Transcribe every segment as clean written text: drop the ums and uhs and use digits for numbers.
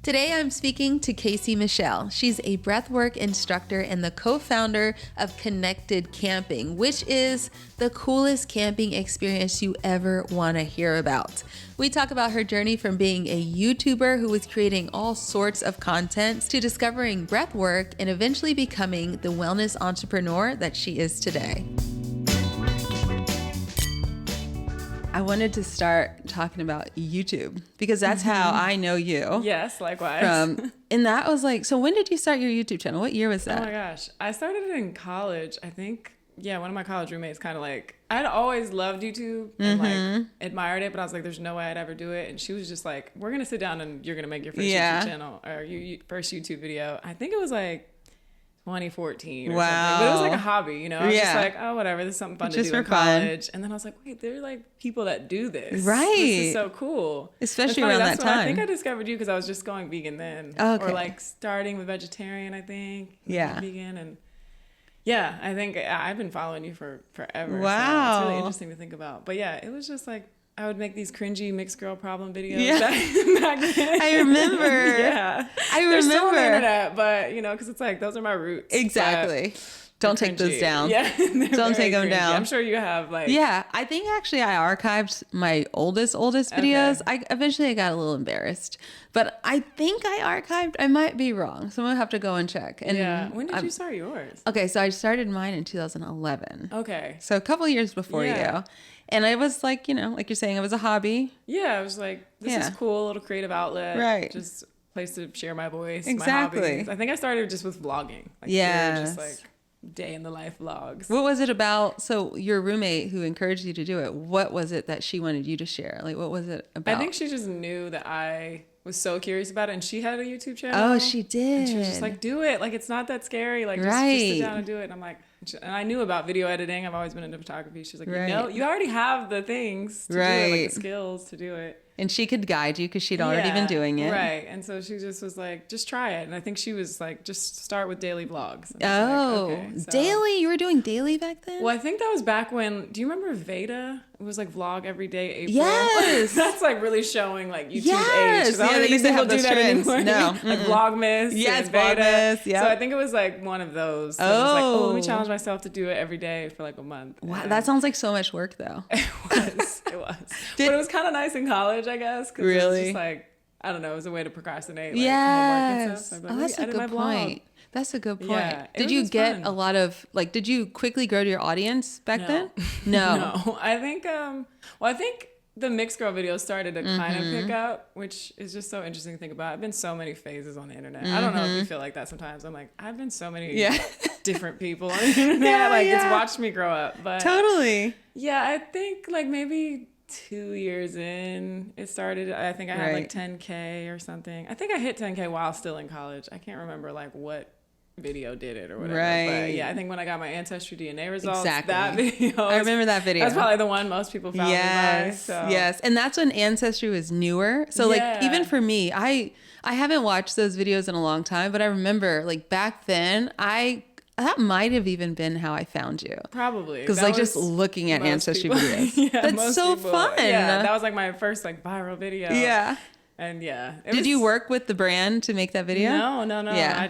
Today I'm speaking to Casey Michelle. She's a breathwork instructor and the co-founder of Connected Camping, which is the coolest camping experience you ever want to hear about. We talk about her journey from being a YouTuber who was creating all sorts of content to discovering breathwork and eventually becoming the wellness entrepreneur that she is today. I wanted to start talking about YouTube because that's how I know you. Yes, likewise. And that was like, so when did you start your YouTube channel? What year was that? Oh my gosh. I started it in college. I think, one of my college roommates kind of like, I'd always loved YouTube and like admired it, but I was like, there's no way I'd ever do it. And she was just like, we're going to sit down and you're going to make your first YouTube channel or first YouTube video. I think it was like 2014 or something. But it was like a hobby, you know? I was just like, oh, whatever. This is something fun to do in college. Fun. And then I was like, wait, there are like people that do this. Right. This is so cool. Especially around that time. I think I discovered you because I was just going vegan then. Okay. Or like starting with vegetarian, I think. Yeah. Vegan. And yeah, I think I've been following you for forever. Wow. So it's really interesting to think about. But yeah, it was just like, I would make these cringy mixed girl problem videos back then. I remember. I remember. They're still on the internet, but you know, because it's like those are my roots. Exactly. Don't take those down. Yeah. Don't take them down. I'm sure you have like. Yeah, I think actually I archived my oldest videos. Okay. I got a little embarrassed, but I think I archived. I might be wrong, so I'm gonna have to go and check. And when did you start yours? Okay, so I started mine in 2011. Okay. So a couple years before you. And I was like, you know, like you're saying, it was a hobby. Yeah, I was like, this is cool, a little creative outlet. Right. Just a place to share my voice, exactly. my hobbies. I think I started just with vlogging. Like, just like day in the life vlogs. What was it about? So your roommate who encouraged you to do it, what was it that she wanted you to share? Like, what was it about? I think she just knew that I was so curious about it, and she had a YouTube channel. Oh, she did. And she was just like, do it. Like, it's not that scary. Like, just sit down and do it. And I'm like, and I knew about video editing. I've always been into photography. She's like, you know, you already have the things to do it, like the skills to do it. And she could guide you because she'd already been doing it. Right. And so she just was like, just try it. And I think she was like, just start with daily vlogs. Daily? You were doing daily back then? Well, I think that was back when, do you remember Veda? It was like vlog every day, April. Yes. That's like really showing like YouTube's age. Yeah, they used to have those trends. No. Like Vlogmas. Yes, Veda. Vlogmas. Yeah. So I think it was like one of those. So I was like, let me challenge myself to do it every day for like a month. Wow, that sounds like so much work though. It was. But it was kind of nice in college, I guess. Really? It was just like, I don't know, it was a way to procrastinate. Like, yes. homework and stuff. So like, that's a good point. That's a good point. Yeah, did you get a lot of, like, did you quickly grow to your audience back then? No. No. I think, I think the mixed girl videos started to kind of pick up, which is just so interesting to think about. I've been so many phases on the internet. I don't know if you feel like that sometimes. I'm like, I've been so many different people on the internet. It's watched me grow up. But totally. Yeah, I think like maybe 2 years in, it started. I think I had like 10K or something. I think I hit 10K while still in college. I can't remember like what video did it or whatever. Right. But yeah, I think when I got my ancestry DNA results, that video. I remember that video. That's probably the one most people found me by. So. Yes. And that's when Ancestry was newer. So like even for me, I haven't watched those videos in a long time, but I remember like back then that might have even been how I found you. Probably. Because like just looking at Ancestry videos. That's so fun. Yeah, that was like my first like viral video. Yeah. And did you work with the brand to make that video? No. Yeah.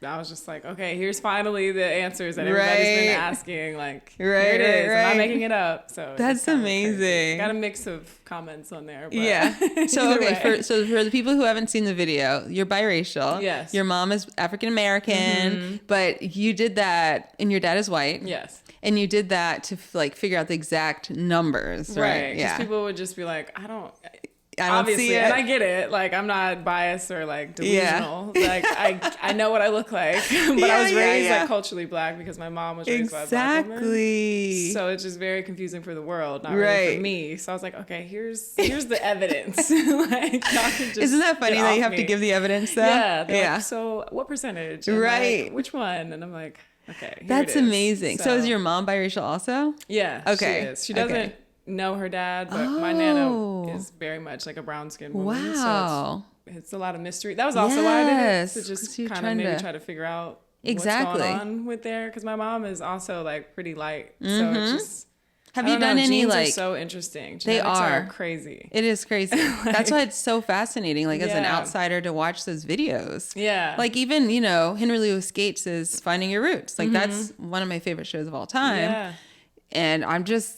I was just like, okay, here's finally the answers that everybody's been asking. Like, here it is. I'm not making it up. So that's amazing. Got a mix of comments on there. But yeah. So for the people who haven't seen the video, you're biracial. Yes. Your mom is African American, but you did that, and your dad is white. Yes. And you did that to like figure out the exact numbers, right? Because people would just be like, I don't obviously see it. And I get it. Like, I'm not biased or like delusional. Like I know what I look like, but I was raised like culturally black because my mom was raised by a black woman. Exactly. So it's just very confusing for the world, not really for me. So I was like, okay, here's the evidence. Like, y'all can just isn't that funny that you have to give the evidence though? Yeah. Like, so what percentage? And like, which one? And I'm like, okay. That's amazing. So is your mom biracial also? Yeah. Okay. She is. She doesn't know her dad, but my nana is very much like a brown skinned woman. Wow. So it's a lot of mystery. That was also why I did it, to just kind of maybe try to figure out what's going on with there. Because my mom is also like pretty light. So it's just Have you done any genes like? Are so interesting. Genetics They are crazy. It is crazy. That's why it's so fascinating. Like as an Yeah. outsider to watch those videos. Yeah. Like even Henry Louis Gates is Finding Your Roots. Like that's one of my favorite shows of all time. Yeah. And I'm just.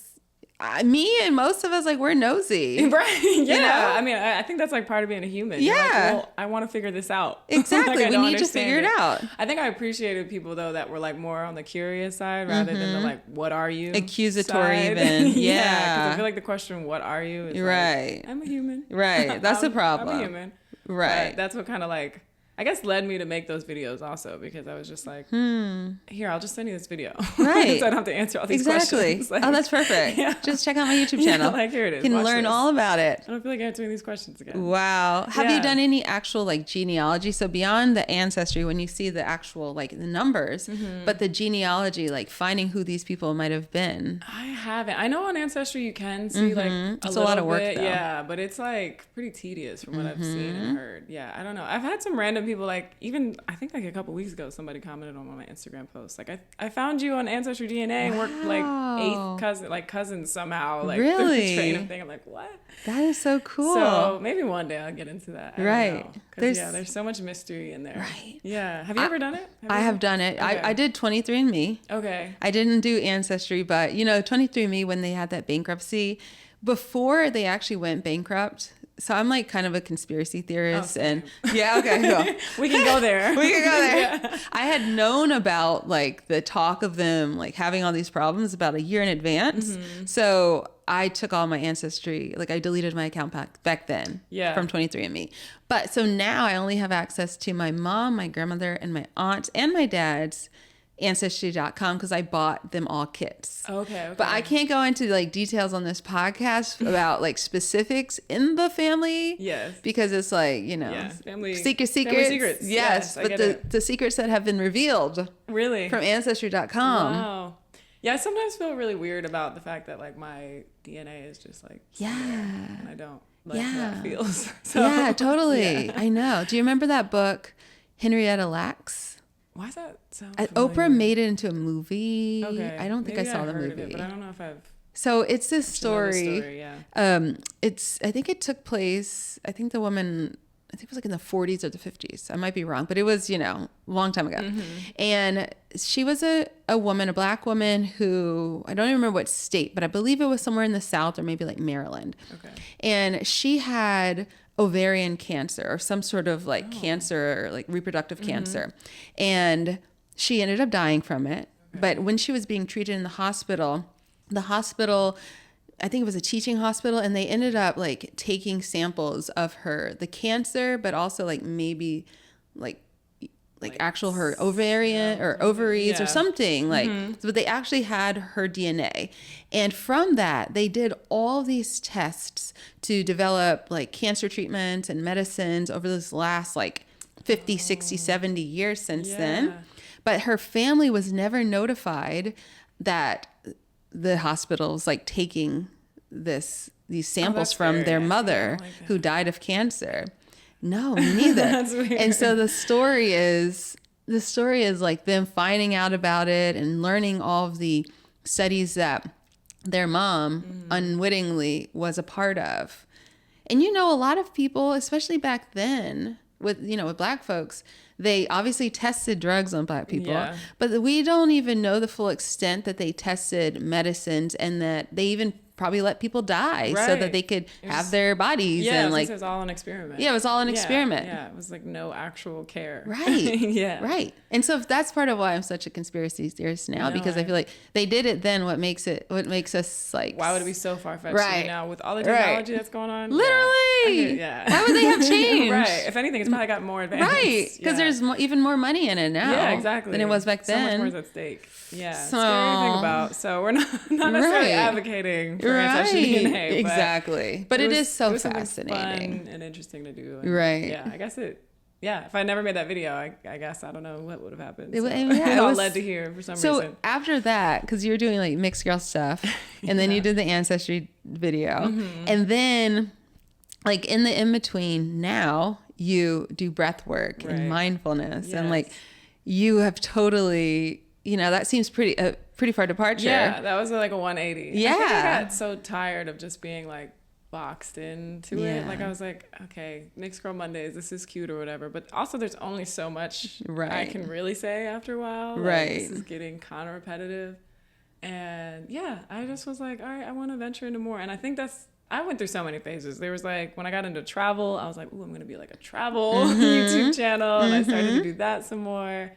Me and most of us, like, we're nosy. Right. Yeah. You know? I mean, I think that's like part of being a human. Yeah. You're like, well, I want to figure this out. Exactly. Like, we need to figure it out. I think I appreciated people, though, that were like more on the curious side rather than the like, what are you? Accusatory side. even. Yeah. Because I feel like the question, what are you? Is Right. Like, I'm a human. Right. That's the problem. I'm a human. Right. But that's what kind of like, I guess led me to make those videos also because I was just like, here, I'll just send you this video. Right. So I don't have to answer all these Exactly. questions. Like, Oh, that's perfect. Yeah. Just check out my YouTube channel. Yeah, like here it is. You can Watch learn this. all about it. I don't feel like answering these questions again. Wow. Have you Yeah. done any actual like genealogy? So beyond the ancestry, when you see the actual like the numbers, but the genealogy, like finding who these people might have been. I haven't. I know on Ancestry you can see like It's a lot of work, bit, though. yeah, but it's like pretty tedious from what I've seen and heard. Yeah, I don't know. I've had some random people like even I think like a couple weeks ago somebody commented on one of my Instagram posts like I found you on Ancestry DNA and we're like eighth cousins somehow like through Really? this random thing. I'm like what? That is so cool. So maybe one day I'll get into that. I Right. don't know. 'Cause, there's so much mystery in there. Right. Yeah. Have you ever done it? I have done it. Okay. I did 23andMe. Okay. I didn't do Ancestry, but 23andMe, when they had that bankruptcy, before they actually went bankrupt. So I'm like kind of a conspiracy theorist and yeah, okay, cool. We can go there. We can go there. Yeah. I had known about like the talk of them like having all these problems about a year in advance. So I took all my ancestry, like I deleted my account back then from 23andMe. But so now I only have access to my mom, my grandmother, and my aunt and my dad's ancestry.com because I bought them all kits. Okay. But I can't go into like details on this podcast about like specifics in the family. Yes. Because it's like, family secrets. Family secrets. Yes. I But get the secrets that have been revealed really from ancestry.com. Wow. Yeah, I sometimes feel really weird about the fact that like my DNA is just like and I don't like how that feels. So, yeah, totally. Yeah. I know. Do you remember that book, Henrietta Lacks? Why does that sound Oprah made it into a movie. Okay. I don't think I saw the heard movie. of it, but I don't know if I've So it's this story. yeah. I think it took place, I think it was like in the 40s or the 50s. I might be wrong, but it was, a long time ago. And she was a woman, a black woman who, I don't even remember what state, but I believe it was somewhere in the South or maybe like Maryland. Okay. And she had ovarian cancer or some sort of like cancer or like reproductive cancer. And she ended up dying from it. Okay. But when she was being treated in the hospital, I think it was a teaching hospital, and they ended up like taking samples of the cancer, but also like maybe like actual her ovarian or ovaries or something but they actually had her DNA. And from that, they did all these tests to develop like cancer treatments and medicines over this last like 50, 60, 70 years since then. But her family was never notified that the hospital's like taking these samples from their mother who died of cancer. No, me neither. That's weird. And so the story is like them finding out about it and learning all of the studies that their mom unwittingly was a part of. And a lot of people, especially back then with black folks, they obviously tested drugs on black people, but we don't even know the full extent that they tested medicines and that they even probably let people die so that they could have their bodies. And like, it was all an experiment. Yeah, it was all an experiment. Yeah, it was like no actual care. Right. Yeah. Right. And so that's part of why I'm such a conspiracy theorist now, because I feel like they did it then. What makes us like, why would it be so far-fetched now with all the technology that's going on? Literally. Why would they have changed? Right. If anything, it's probably got more advanced. Right. Because there's even more money in it now. Yeah, exactly. Than it was back then. So much more is at stake. Yeah. So, scary to think about. So we're not necessarily advocating for ancestry DNA. Exactly. But it is so fascinating. Fun and interesting to do. And, right. Yeah. I guess if I never made that video, I guess I don't know what would have happened. So. It all led to here for some reason. So after that, because you were doing like mixed girl stuff, and then you did the ancestry video, and then like in the in between, now you do breath work and mindfulness, and like you have totally that seems pretty far departure. Yeah, that was like a 180. Yeah. I think I got so tired of just being like boxed into it. Like I was like, okay, Mixed Girl Mondays, this is cute or whatever. But also there's only so much I can really say after a while. Like, this is getting kind of repetitive. And yeah, I just was like, all right, I want to venture into more. And I think I went through so many phases. There was like, when I got into travel, I was like, ooh, I'm going to be like a travel YouTube channel. And I started to do that some more.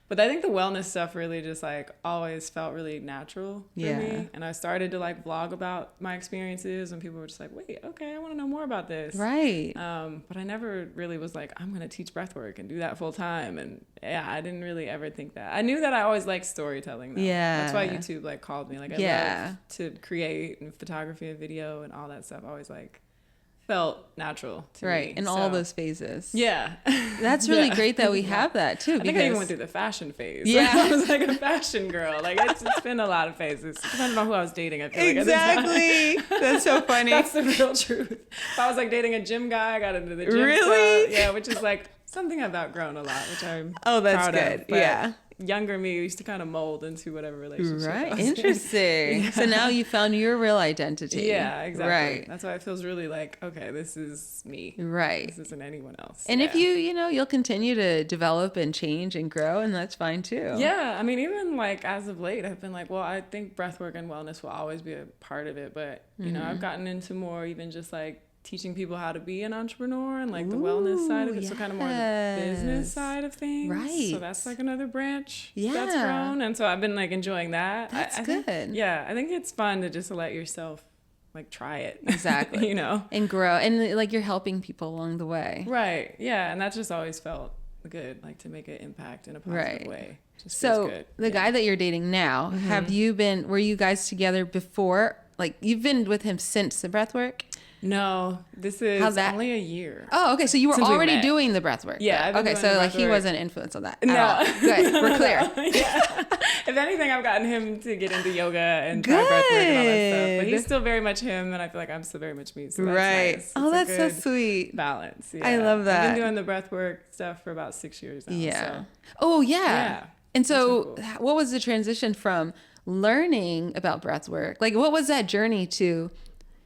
But I think the wellness stuff really just like always felt really natural for me. And I started to like vlog about my experiences and people were just like, wait, okay, I want to know more about this. Right. But I never really was like, I'm going to teach breathwork and do that full time. And yeah, I didn't really ever think that. I knew that I always liked storytelling though. Yeah. That's why YouTube like called me. Like I love to create and photography and video and all that stuff. I always like felt natural to me. In all those phases. Yeah. That's really great that we have that too. I think I even went through the fashion phase. Yeah. Like, I was like a fashion girl. Like it's been a lot of phases. Depending on who I was dating, I feel like. Exactly. That's so funny. That's the real truth. If I was like dating a gym guy, I got into the gym Really? stuff. Yeah, which is like something I've outgrown a lot, which I'm that's proud good. of. But younger me used to kind of mold into whatever relationship. Right. Interesting. Yeah. So now you found your real identity. Yeah, exactly. Right. That's why it feels really like, okay, this is me. Right. This isn't anyone else. And if you'll continue to develop and change and grow, and that's fine too. Yeah. I mean, even like as of late, I've been like, well, I think breathwork and wellness will always be a part of it. But, you know, I've gotten into more even just like teaching people how to be an entrepreneur and like the wellness side of it. So kind of more the business side of things. Right. So that's like another branch that's grown. And so I've been like enjoying that. That's good. I think it's fun to just let yourself like try it. Exactly. And grow. And like you're helping people along the way. Right. Yeah. And that's just always felt good, like to make an impact in a positive way. Just so good. The guy that you're dating now, were you guys together before? Like you've been with him since the breathwork? No, this is only a year. Oh, okay. So you were already doing the breath work. Yeah. Okay. So like he wasn't influenced on that. No. Good. We're clear. Yeah. If anything, I've gotten him to get into yoga and try breath work and all that stuff. But he's still very much him, and I feel like I'm still very much me. So that's nice. Oh, that's so sweet. Balance. Yeah. I love that. I've been doing the breath work stuff for about 6 years now. Yeah. So. Oh, yeah. And so what was the transition from learning about breath work? Like, what was that journey to...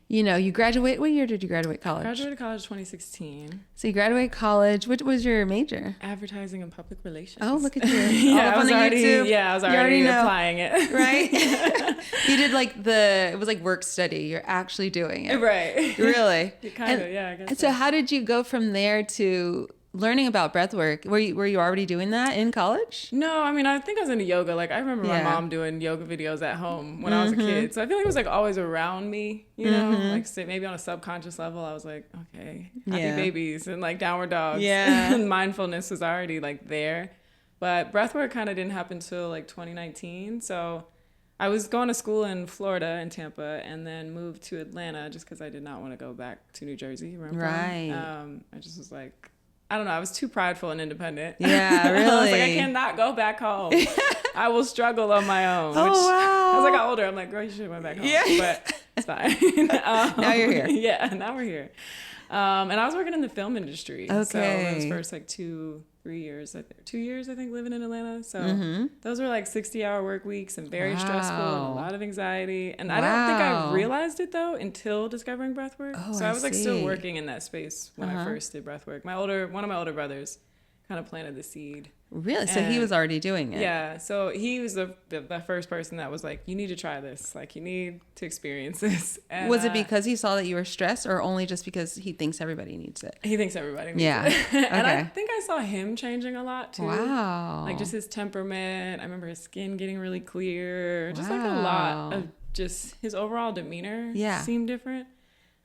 you graduate. What year did you graduate college? Graduated college 2016. So you graduated college. What was your major? Advertising and public relations. Oh, look at you. I was already applying it. Right? You did it was like work study. You're actually doing it. Right. Really? Kind of, yeah, I guess. And so how did you go from there to learning about breath work? Were you already doing that in college? No, I mean, I think I was into yoga. Like I remember my mom doing yoga videos at home when I was a kid. So I feel like it was like always around me, like maybe on a subconscious level, I was like, okay, happy babies and like downward dogs. Yeah. And mindfulness was already like there. But breath work kind of didn't happen until like 2019. So I was going to school in Florida in Tampa and then moved to Atlanta just because I did not want to go back to New Jersey. Right. I just was like, I don't know. I was too prideful and independent. Yeah, really. I was like, I cannot go back home. I will struggle on my own. Oh, wow. As I got older, I'm like, girl, you should have went back home. Yeah. But it's fine. Now you're here. Yeah, now we're here. And I was working in the film industry. Okay. So those first like 2 years, 2 years, I think, living in Atlanta. So those were like 60-hour work weeks and very stressful and a lot of anxiety. And I don't think I realized it though until discovering breathwork. Oh, so I was like still working in that space when I first did breathwork. One of my older brothers kind of planted the seed. Really? So he was already doing it? Yeah. So he was the first person that was like, you need to try this. Like, you need to experience this. And, was it because he saw that you were stressed or only just because he thinks everybody needs it? He thinks everybody needs it. And I think I saw him changing a lot too. Wow. Like just his temperament. I remember his skin getting really clear. Just like a lot of just his overall demeanor seemed different.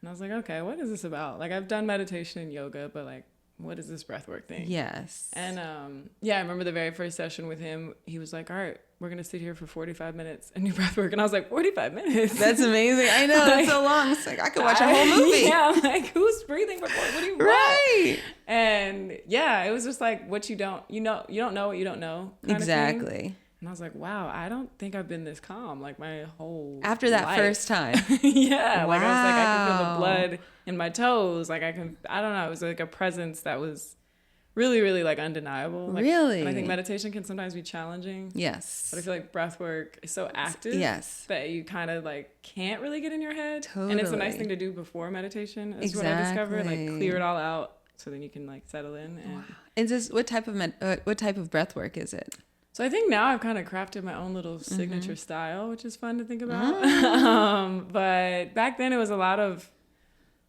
And I was like, okay, what is this about? Like I've done meditation and yoga, but like, what is this breathwork thing? Yes. And I remember the very first session with him, he was like, all right, we're going to sit here for 45 minutes and do breathwork. And I was like, 45 minutes? That's amazing. I know, that's so long. It's like, I could watch a whole movie. Yeah, I'm like, who's breathing before? What do you want? Right. And it was just like, what you don't know what you don't know. Exactly. And I was like, wow, I don't think I've been this calm like my whole After that life. First time. Yeah. Wow. Like I was like, I can feel the blood in my toes. Like I don't know. It was like a presence that was really, really like undeniable. Like, really? And I think meditation can sometimes be challenging. Yes. But I feel like breath work is so active. Yes. That you kind of like can't really get in your head. Totally. And it's a nice thing to do before meditation. That's exactly. what I discovered. Like clear it all out so then you can like settle in. And wow. Is this what type of breath work is it? so I think now I've kind of crafted my own little signature style, which is fun to think about. But back then it was a lot of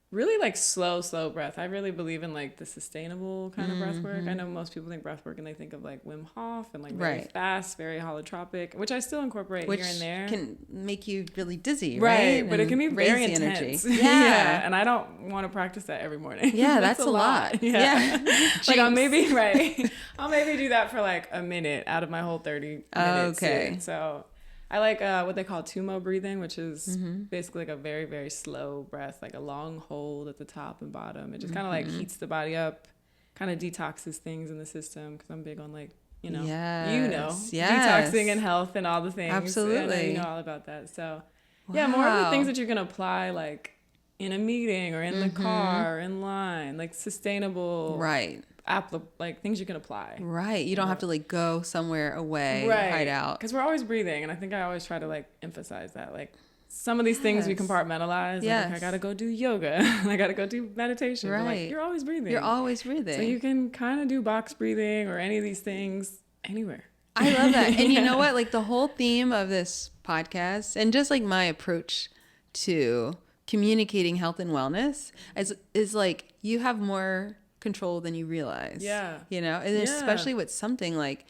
really like slow breath. I really believe in like the sustainable kind of breath work. I know most people think breath work and they think of like Wim Hof and like very fast, very holotropic, which I still incorporate here and there. Can make you really dizzy, right? But it can be very intense. Yeah. And I don't want to practice that every morning. Yeah, that's a lot. Yeah. Like I'll maybe do that for like a minute out of my whole 30 minutes. Okay. So I like what they call tumo breathing, which is basically like a very, very slow breath, like a long hold at the top and bottom. It just kind of like heats the body up, kind of detoxes things in the system because I'm big on like, detoxing and health and all the things. Absolutely. And you know all about that. So yeah, more of the things that you can apply like in a meeting or in the car, in line, like sustainable. Right. Like things you can apply. Right. You don't have to like go somewhere away, hide out. Because we're always breathing. And I think I always try to like emphasize that. Like some of these things we compartmentalize. Like I got to go do yoga. I got to go do meditation. Right. But like, you're always breathing. You're always breathing. So you can kind of do box breathing or any of these things anywhere. I love that. And you know what? Like the whole theme of this podcast and just like my approach to communicating health and wellness is like you have more control than you realize. Yeah. You know, and especially with something like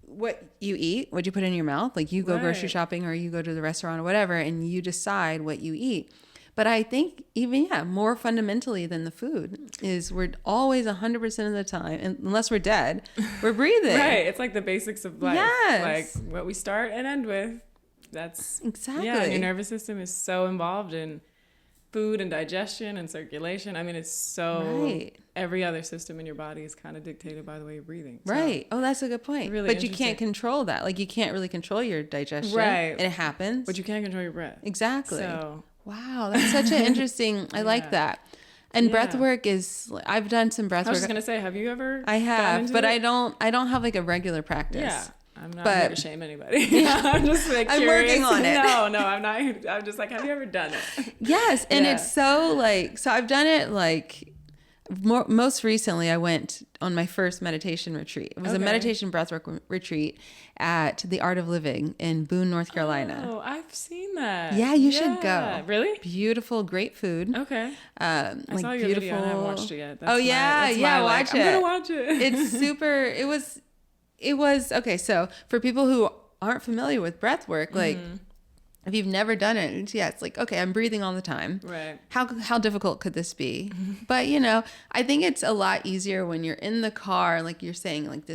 what you eat, what you put in your mouth, like you go grocery shopping or you go to the restaurant or whatever, and you decide what you eat. But I think even, more fundamentally than the food is we're always 100% of the time, unless we're dead, we're breathing. Right. It's like the basics of life. Yes. Like what we start and end with. That's exactly. Yeah. And your nervous system is so involved in food and digestion and circulation. I mean, it's so every other system in your body is kind of dictated by the way you're breathing. So right. Oh, that's a good point. Really but you can't control that. Like you can't really control your digestion. Right. And it happens. But you can control your breath. Exactly. So wow, that's such an interesting. I like that. And breath work is. I've done some breath work. I was just gonna say, have you ever? I have, but I don't have like a regular practice. Yeah. I'm not here to shame anybody. I'm just like curious. I'm working on it. No, I'm not. I'm just like, have you ever done it? Yes, and it's so like, so I've done it like, most recently I went on my first meditation retreat. It was a meditation breathwork retreat at the Art of Living in Boone, North Carolina. Oh, I've seen that. Yeah, you should go. Really? Beautiful, great food. Okay. I saw your video. I haven't watched it yet. That's watch it. I'm gonna watch it. It's super. It was okay. So for people who aren't familiar with breath work, like if you've never done it, it's like, okay, I'm breathing all the time. Right. How difficult could this be? But I think it's a lot easier when you're in the car, like you're saying, like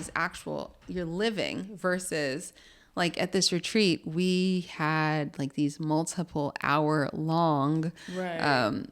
you're living versus like at this retreat, we had like these multiple hour long,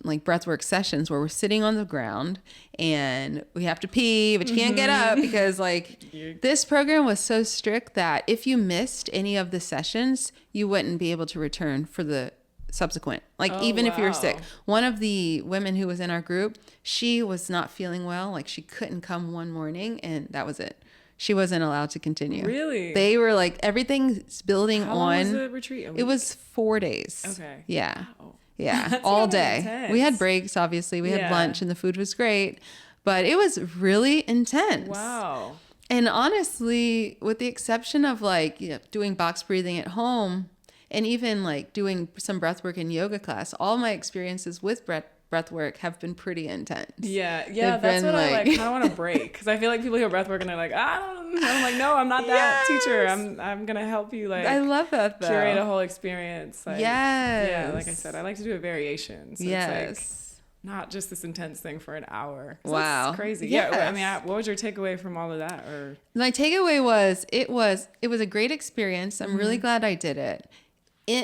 like breathwork sessions where we're sitting on the ground and we have to pee, but you can't get up because like this program was so strict that if you missed any of the sessions, you wouldn't be able to return for the subsequent. Like even if you were sick. One of the women who was in our group, she was not feeling well. Like she couldn't come one morning and that was it. She wasn't allowed to continue. Really? They were like, everything's building on. How long was the retreat? It was 4 days. Okay. Yeah. Wow. Yeah. All day. Intense. We had breaks, obviously. We had lunch and the food was great. But it was really intense. Wow. And honestly, with the exception of like doing box breathing at home and even like doing some breath work in yoga class, all my experiences with breath work have been pretty intense. Yeah, that's what I like. I want to break because I feel like people hear breath work and they're like, I don't know. I'm like, no, I'm not that teacher. I'm gonna help you. Like, I love that though. Curate a whole experience. Like, yes. Yeah, like I said, I like to do a variation. So it's like not just this intense thing for an hour. Wow, that's crazy. Yes. Yeah, I mean, what was your takeaway from all of that? Or my takeaway was it was a great experience. I'm really glad I did it.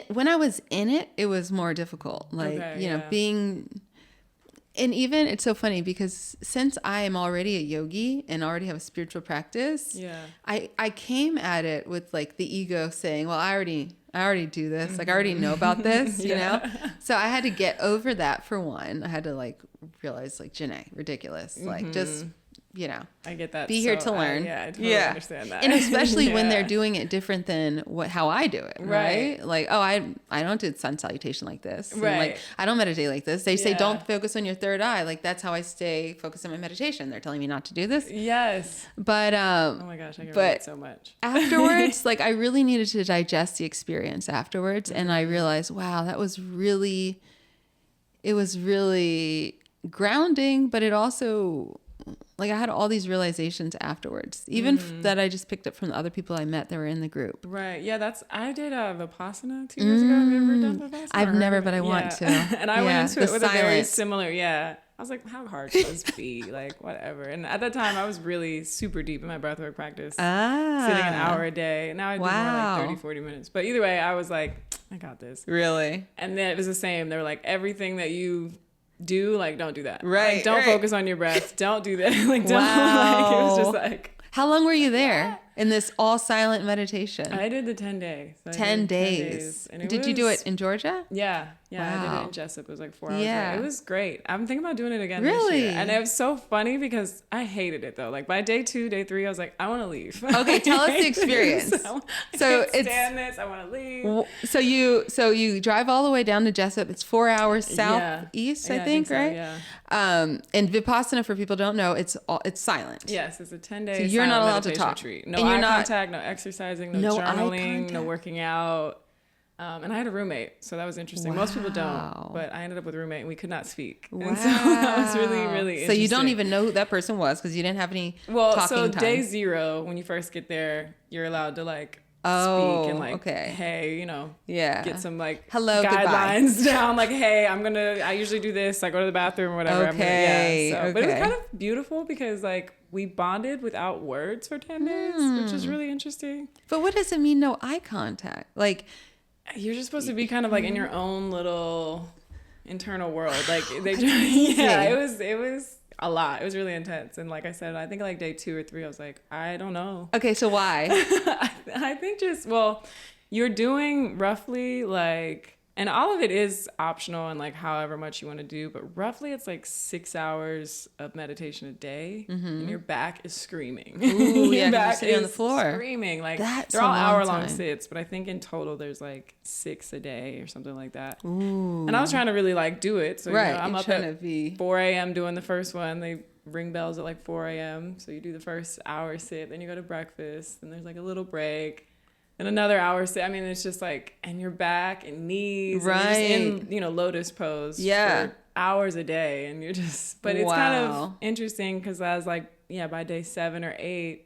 When I was in it, it was more difficult. Like being. And even it's so funny because since I am already a yogi and already have a spiritual practice, I came at it with like the ego saying, well, I already do this. Like I already know about this, you know? So I had to get over that for one. I had to like realize like, Janae, ridiculous. Like just I get that. Be here to learn. I totally understand that. And especially when they're doing it different than how I do it, right? Like, oh, I don't do sun salutation like this. Right. And like, I don't meditate like this. They say don't focus on your third eye. Like, that's how I stay focused on my meditation. They're telling me not to do this. Yes. But oh my gosh, I can relate so much. Afterwards, like, I really needed to digest the experience afterwards, and I realized, wow, it was really grounding, but it also, like, I had all these realizations afterwards, even that I just picked up from the other people I met that were in the group. Right. Yeah, I did Vipassana 2 years ago. Have you ever done Vipassana? I've never, but I want to. And I went into it with a very similar, I was like, how hard could this be? Like, whatever. And at that time, I was really super deep in my breathwork practice. Sitting an hour a day. Now I do more like 30, 40 minutes. But either way, I was like, I got this. Really? And then it was the same. They were like, everything that you do, like, don't do that. Right. Like, don't focus on your breath. Don't do that. Like, don't. Like, it was just like. How long were you there in this all silent meditation? I did the 10 day. So 10 days. And did you do it in Georgia? Yeah. Wow. I did it in Jessup. It was like 4 hours. Yeah. It was great. I'm thinking about doing it again Really? this year. And it was so funny because I hated it though. Like by day 2, day 3, I was like, I want to leave. Okay, tell us the experience. I can't stand this. I want to leave. So you drive all the way down to Jessup. It's 4 hours southeast, I think, right? Yeah. And Vipassana, for people who don't know, it's silent. Yes, it's a 10-day. So you're not allowed to talk. Retreat. No eye contact, no exercising, no journaling, no working out. And I had a roommate, so that was interesting. Most people don't, but I ended up with a roommate, and we could not speak. Wow. And so that was really, really interesting. So you don't even know who that person was because you didn't have any talking time. Day 0, when you first get there, you're allowed to like speak and like, hey, get some like guidelines down. Like, hey, I usually do this. I go to the bathroom or whatever. But it was kind of beautiful because like we bonded without words for 10 days, which is really interesting. But what does it mean, no eye contact? Like, you're just supposed to be kind of like in your own little internal world. Like it was a lot. It was really intense. And like I said, I think like day 2 or 3, I was like, I don't know. Okay, so why? I think you're doing roughly like, and all of it is optional and like however much you want to do, but roughly it's like 6 hours of meditation a day, and your back is screaming. Ooh, your back is sitting on the floor, screaming. Like they're all hour-long sits, but I think in total there's like 6 a day or something like that. Ooh. And I was trying to really like do it, so I'm up at 4 a.m. doing the first one. They ring bells at like 4 a.m. So you do the first hour sit, then you go to breakfast, and there's like a little break. And another hour sit. I mean, it's just like, and your back and knees, right? And you're just in, lotus pose, for hours a day, and you're just. But it's kind of interesting because I was like, by day 7 or 8,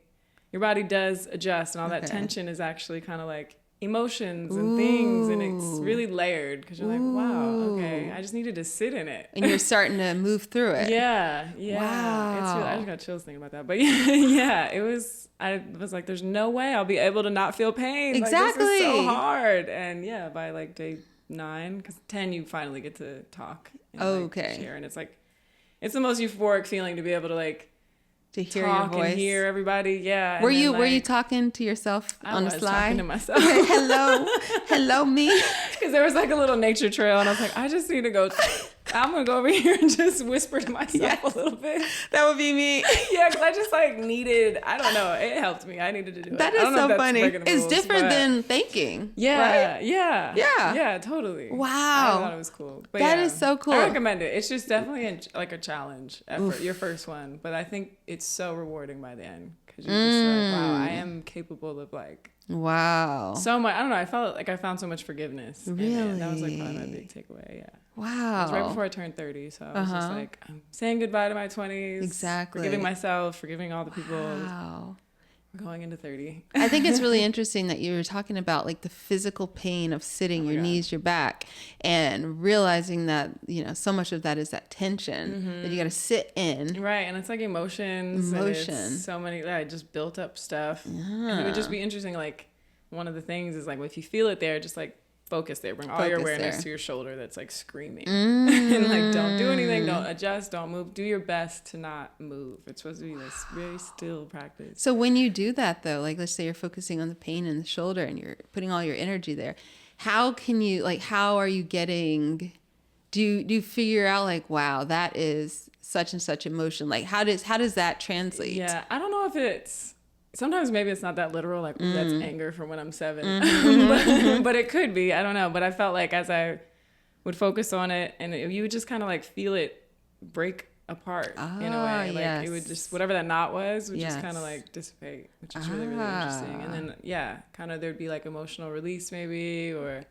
your body does adjust, and all that tension is actually kind of like emotions and things, and it's really layered because you're like, wow, okay, I just needed to sit in it, and you're starting to move through it. Yeah. Wow. It's really, I just got chills thinking about that, but it was. I was like, there's no way I'll be able to not feel pain. Exactly. Like, this is so hard. And by like day 9, because 10 you finally get to talk. And, share, and it's like, it's the most euphoric feeling to be able to like to hear talk your voice and hear everybody. Yeah. Were you talking to yourself on the slide? I was talking to myself. Hello, me. Because there was like a little nature trail, and I was like, I just need to go. I'm gonna go over here and just whisper to myself a little bit. That would be me. Yeah, because I just like needed. I don't know. It helped me. I needed to do it. That is so funny. It's different than thinking. Yeah, right? Yeah, totally. Wow, I thought it was cool. But that is so cool. I recommend it. It's just definitely like a challenge effort. Your first one, but I think it's so rewarding by the end because you're just like, wow, I am capable of like. Wow. So much. I don't know. I felt like I found so much forgiveness. Really? That was like probably my big takeaway. Yeah. Wow. It was right before I turned 30. So I was just like, I'm saying goodbye to my 20s. Exactly. Forgiving myself, forgiving all the people. Wow. Going into 30. I think it's really interesting that you were talking about like the physical pain of sitting, your knees, your back, and realizing that, so much of that is that tension that you got to sit in. Right. And it's like emotions. And it's so many, I just built up stuff. Yeah. And it would just be interesting. Like one of the things is like, if you feel it there, just like focus there, bring all your awareness to your shoulder that's like screaming. And like, don't do anything, don't adjust, don't move, do your best to not move. It's supposed to be this very still practice. So when you do that though, like let's say you're focusing on the pain in the shoulder and you're putting all your energy there, how are you getting do you figure out like, wow, that is such and such emotion? Like how does that translate? Yeah, I don't know if it's, sometimes maybe it's not that literal, like, ooh, that's anger from when I'm 7. But it could be, I don't know. But I felt like as I would focus on it, and you would just kind of like feel it break apart in a way. Like it would just, whatever that knot was would just kind of like dissipate, which is really, really interesting. And then, yeah, kind of there'd be like emotional release maybe, or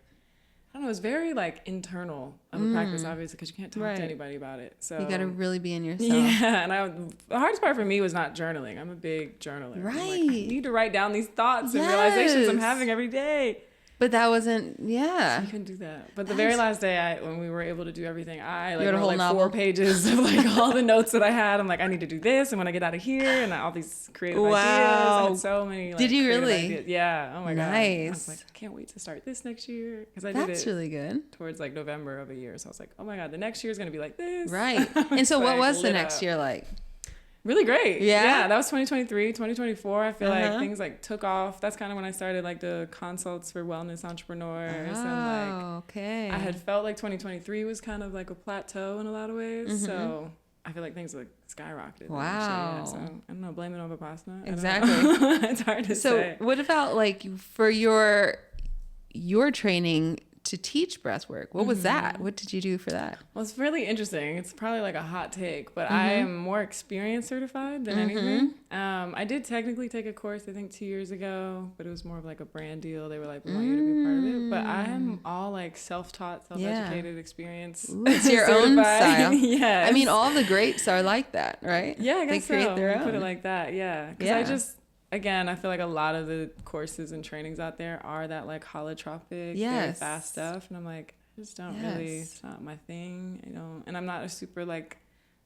I don't know, it's very like internal of a practice, obviously, because you can't talk to anybody about it. So you got to really be in yourself. Yeah, and the hardest part for me was not journaling. I'm a big journaler. Right. I'm like, I need to write down these thoughts and realizations I'm having every day. But that wasn't, You couldn't do that. But the very last day, when we were able to do everything, I like wrote like 4 pages of like all the notes that I had. I'm like, I need to do this, and when I get out of here, and all these creative ideas. I had so many. Like, did you really? Ideas. Yeah. Oh my god. Nice. I was like, I can't wait to start this next year, because I did it. That's really good. Towards like November of a year, so I was like, oh my god, the next year is gonna be like this. Right. And so, what was the next year like? Really great. Yeah. That was 2023. 2024, I feel like things like took off. That's kind of when I started like the consults for wellness entrepreneurs. And like, I had felt like 2023 was kind of like a plateau in a lot of ways. So I feel like things like skyrocketed. Wow. So I don't know, blame it on Vipassana. Exactly. It's hard to say. So what about like for your training to teach breath work? What was that? What did you do for that? Well, it's really interesting. It's probably like a hot take, but I am more experience certified than anything. I did technically take a course, I think 2 years ago, but it was more of like a brand deal. They were like, we want you to be a part of it. But I am all like self-taught, self-educated experience. Ooh, it's your own style. Yeah. I mean, all the greats are like that, right? Yeah, I guess they create so. their own. Put it like that, yeah. Because again, I feel like a lot of the courses and trainings out there are that like holotropic, very fast stuff. And I'm like, I just don't really, it's not my thing. And I'm not a super like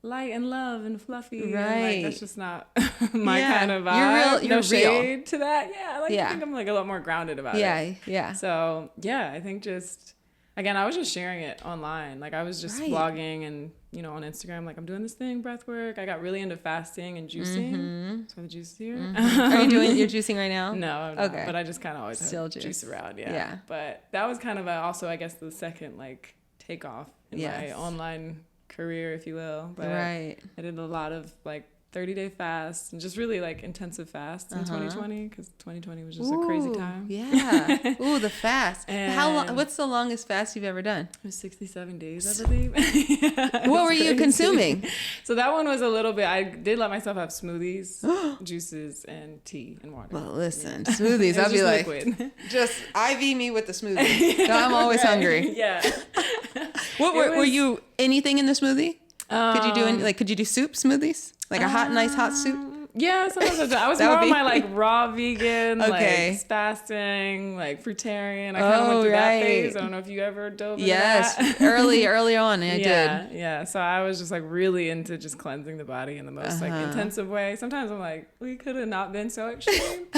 light and love and fluffy. Right. And, like, that's just not my kind of vibe. You're no shade to that. Yeah. I think I'm like a lot more grounded about it. Yeah. So yeah, I think just, again, I was just sharing it online. Like I was just blogging and, on Instagram, like I'm doing this thing, breath work. I got really into fasting and juicing. So the juice is here. Are you doing your juicing right now? No, I'm not, but I just kind of always still have juice around. Yeah. But that was kind of also, I guess, the second like takeoff in my online career, if you will. But I did a lot of like 30-day fasts and just really like intensive fasts in 2020, because 2020 was just a crazy time. Yeah. Ooh, the fast. How long? What's the longest fast you've ever done? It was 67 days, I believe. What were you consuming? So that one was a little bit, I did let myself have smoothies, juices, and tea and water. Well, listen, smoothies, I'll be like, just IV me with the smoothie. No, I'm always hungry. Yeah. Were you anything in the smoothie? Could you do soup smoothies? Like a nice hot soup? Yeah, sometimes I was more on my like raw vegan, like fasting, like fruitarian. I kind of went through that phase. I don't know if you ever dove into that. early on, I did. Yeah. So I was just like really into just cleansing the body in the most like intensive way. Sometimes I'm like, we could have not been so extreme.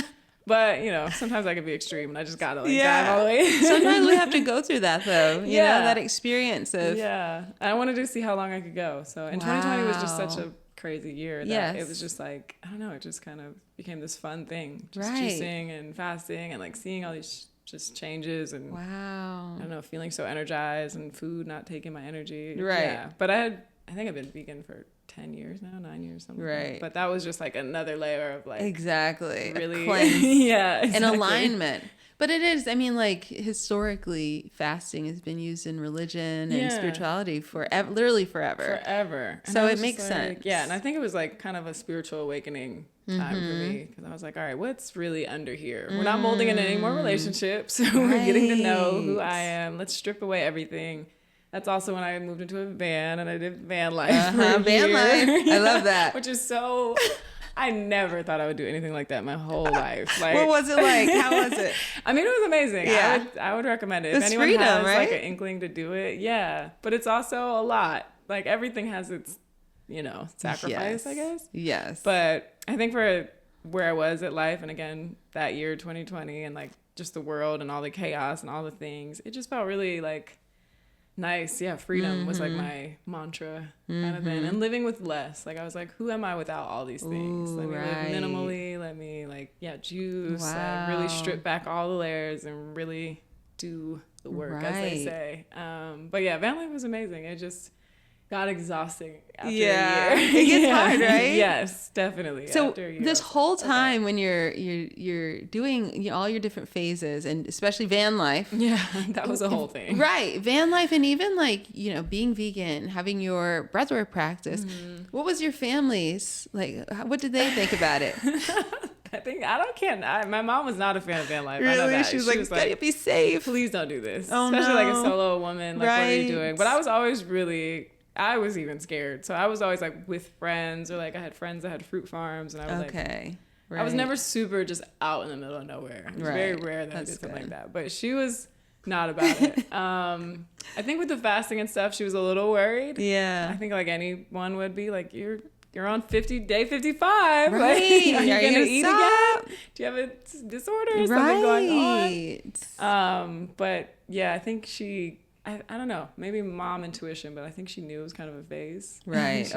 But, sometimes I could be extreme and I just got to dive all the way. Sometimes we have to go through that though. You know, that experience of. Yeah. I wanted to see how long I could go. So, and 2020 was just such a crazy year that it was just like, I don't know, it just kind of became this fun thing. Just juicing and fasting and like seeing all these just changes and I don't know, feeling so energized and food not taking my energy. Right. Yeah. But I think I've been vegan for 10 years now, 9 years, something like that. But that was just like another layer of like really cleanse. An alignment. But it is, I mean, like historically fasting has been used in religion and spirituality literally forever. And so it makes sense. Yeah, and I think it was like kind of a spiritual awakening time for me, because I was like, all right, what's really under here? We're not molding into any more relationships. We're getting to know who I am. Let's strip away everything. That's also when I moved into a van and I did van life. Van life. I love that. Which is so. I never thought I would do anything like that my whole life. Like, what was it like? How was it? I mean, it was amazing. Yeah. I would recommend it. If anyone freedom, has right? like an inkling to do it, but it's also a lot. Like everything has its, sacrifice, I guess. Yes. But I think for where I was at life, and again, that year, 2020, and like just the world and all the chaos and all the things, it just felt really like nice. Yeah. Freedom was like my mantra kind of thing. And living with less. Like I was like, who am I without all these things? Let me live minimally. Let me juice. Like really strip back all the layers and really do the work, as they say. But yeah, van life was amazing. It just got exhausting after a year. It gets hard, right? Yes, definitely. So after a year, this whole time when you're doing all your different phases, and especially van life. Yeah, that was a whole thing. Right. Van life, and even like, being vegan, having your breathwork practice. What was your family's, like, what did they think about it? My mom was not a fan of van life. Really? I know that. She was like, gotta be safe. Please don't do this. Oh, especially like a no. solo woman. Like, right. What are you doing? But I was always I was even scared. So I was always like with friends, or like I had friends that had fruit farms, and I was right. I was never super just out in the middle of nowhere. It was very rare that I did something like that. But she was not about it. I think with the fasting and stuff, she was a little worried. Yeah. I think like anyone would be, like, you're on day 55. Right. Like, are you going to eat stop? again? Do you have a disorder or something going on? But yeah, I think I don't know, maybe mom intuition, but I think she knew it was kind of a phase. Right. She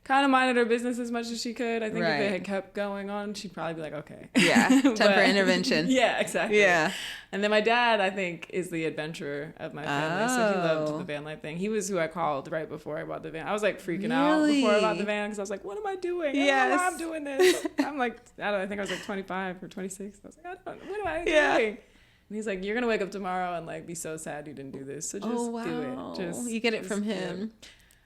kind of minded her business as much as she could. I think if it had kept going on, she'd probably be like, okay. Yeah. Time for intervention. Yeah, exactly. Yeah. And then my dad, I think, is the adventurer of my family. So he loved the van life thing. He was who I called right before I bought the van. I was like freaking out before I bought the van, because I was like, what am I doing? I don't know why I'm doing this. I'm like, I think I was like 25 or 26. I was like, what am I doing? And he's like, you're going to wake up tomorrow and like be so sad you didn't do this. So just do it. You get it from him.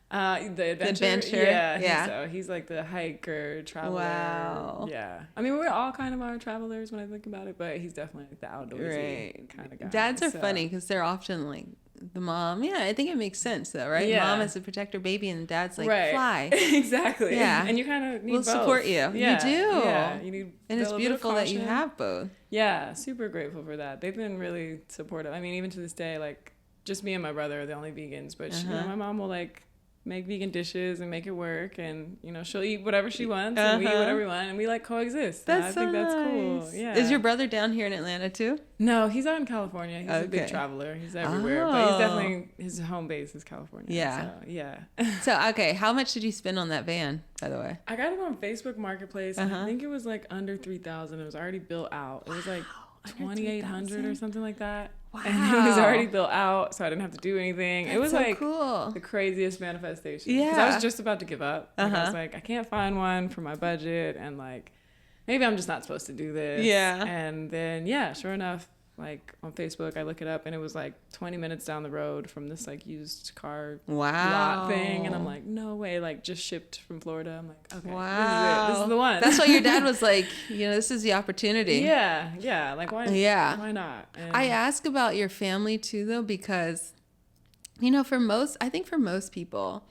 The adventure. Yeah. So he's like the hiker, traveler. Wow. Yeah. I mean, we're all kind of our travelers when I think about it, but he's definitely like the outdoorsy kind of guy. Dads are funny because they're often like the mom. Yeah, I think it makes sense though, right? Yeah. Mom is to protect her baby, and dad's like, fly. Exactly. Yeah. And you kind of need both. We'll support you. Yeah. You do. Yeah. You need. And it's beautiful that you have both. Yeah. Super grateful for that. They've been really supportive. I mean, even to this day, like, just me and my brother are the only vegans, but my mom will like make vegan dishes and make it work, and she'll eat whatever she wants, and we eat whatever we want, and we like coexist. I think that's cool. Yeah. Is your brother down here in Atlanta too? No, he's out in California. He's a big traveler. He's everywhere, but he's definitely, his home base is California. Yeah. So, yeah. So okay, how much did you spend on that van, by the way? I got it on Facebook Marketplace. And I think it was like under $3,000. It was already built out. It was like 2,800 or something like that. Wow. And it was already built out, so I didn't have to do anything. It was so like cool. The craziest manifestation. Yeah. Because I was just about to give up. Like, I was like, I can't find one for my budget, and like, maybe I'm just not supposed to do this. Yeah. And then, sure enough, like on Facebook, I look it up, and it was like 20 minutes down the road from this like used car lot thing, and I'm like, no way, like just shipped from Florida. I'm like, okay, wow, this is the one. That's why your dad was like, this is the opportunity. Yeah, like why not? And I ask about your family too, though, because for most people,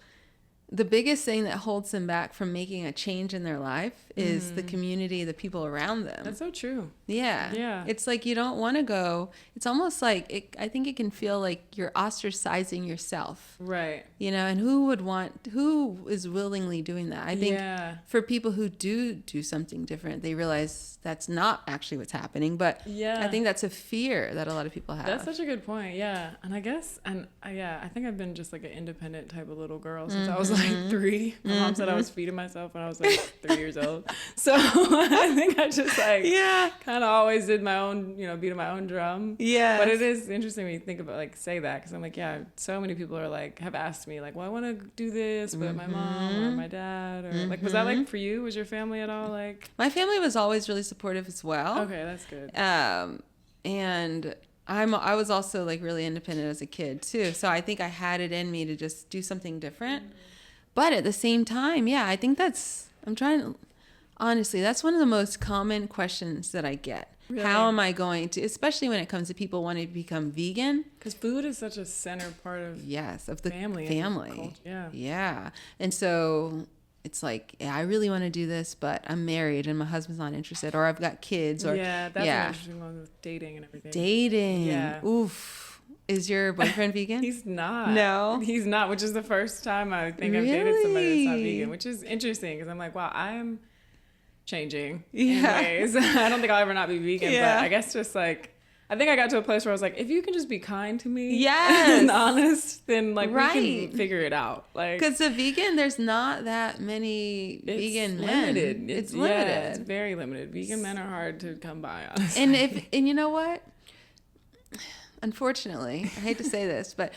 the biggest thing that holds them back from making a change in their life is the community, the people around them. That's so true. Yeah. It's like you don't want to go. It's almost like I think it can feel like you're ostracizing yourself. Right. And who is willingly doing that? I think for people who do something different, they realize that's not actually what's happening. But I think that's a fear that a lot of people have. That's such a good point. Yeah. And I guess, I think I've been just like an independent type of little girl since I was like 3. My mom said I was feeding myself when I was like 3 years old. So I think I just like kind of always did my own, beating my own drum. Yeah. But it is interesting when you think about like say that, because I'm like, so many people are like have asked me like, well, I want to do this, but my mom or my dad or like, was that like for you? Was your family at all like? My family was always really supportive as well. Okay, that's good. And I was also like really independent as a kid too, so I think I had it in me to just do something different. But at the same time, I think honestly, that's one of the most common questions that I get. Really? How am I going to, especially when it comes to people wanting to become vegan? Because food is such a center part of the family. Yeah. And so it's like, I really want to do this, but I'm married and my husband's not interested, or I've got kids. Or that's an interesting one with dating and everything. Dating. Yeah. Oof. Is your boyfriend vegan? He's not. No? He's not, which is the first time I think I've dated somebody that's not vegan, which is interesting because I'm like, wow, I'm changing in ways. I don't think I'll ever not be vegan, but I guess just like, I think I got to a place where I was like, if you can just be kind to me and honest, then like we can figure it out. Like, because a vegan, there's not that many vegan men. It's limited. Yeah, it's very limited. Vegan men are hard to come by, honestly. And you know what? unfortunately, I hate to say this, but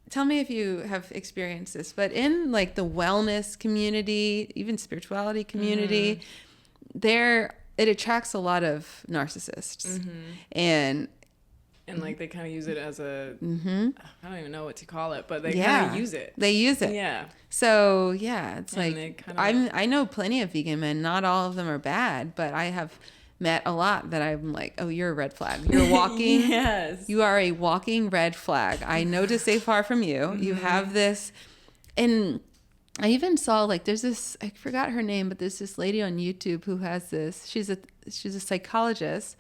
tell me if you have experienced this, but in like the wellness community, even spirituality community, it attracts a lot of narcissists. And like they kind of use it as a, I don't even know what to call it, but they yeah, kind of use it. They use it. Yeah. So yeah, it's And like, kinda, I know plenty of vegan men. Not all of them are bad, but I have met a lot that I'm like, oh, you're a red flag. You're walking. Yes. You are a walking red flag. I know to stay far from you. You have this. And I even saw like, there's this, I forgot her name, but there's this lady on YouTube who has this, she's a psychologist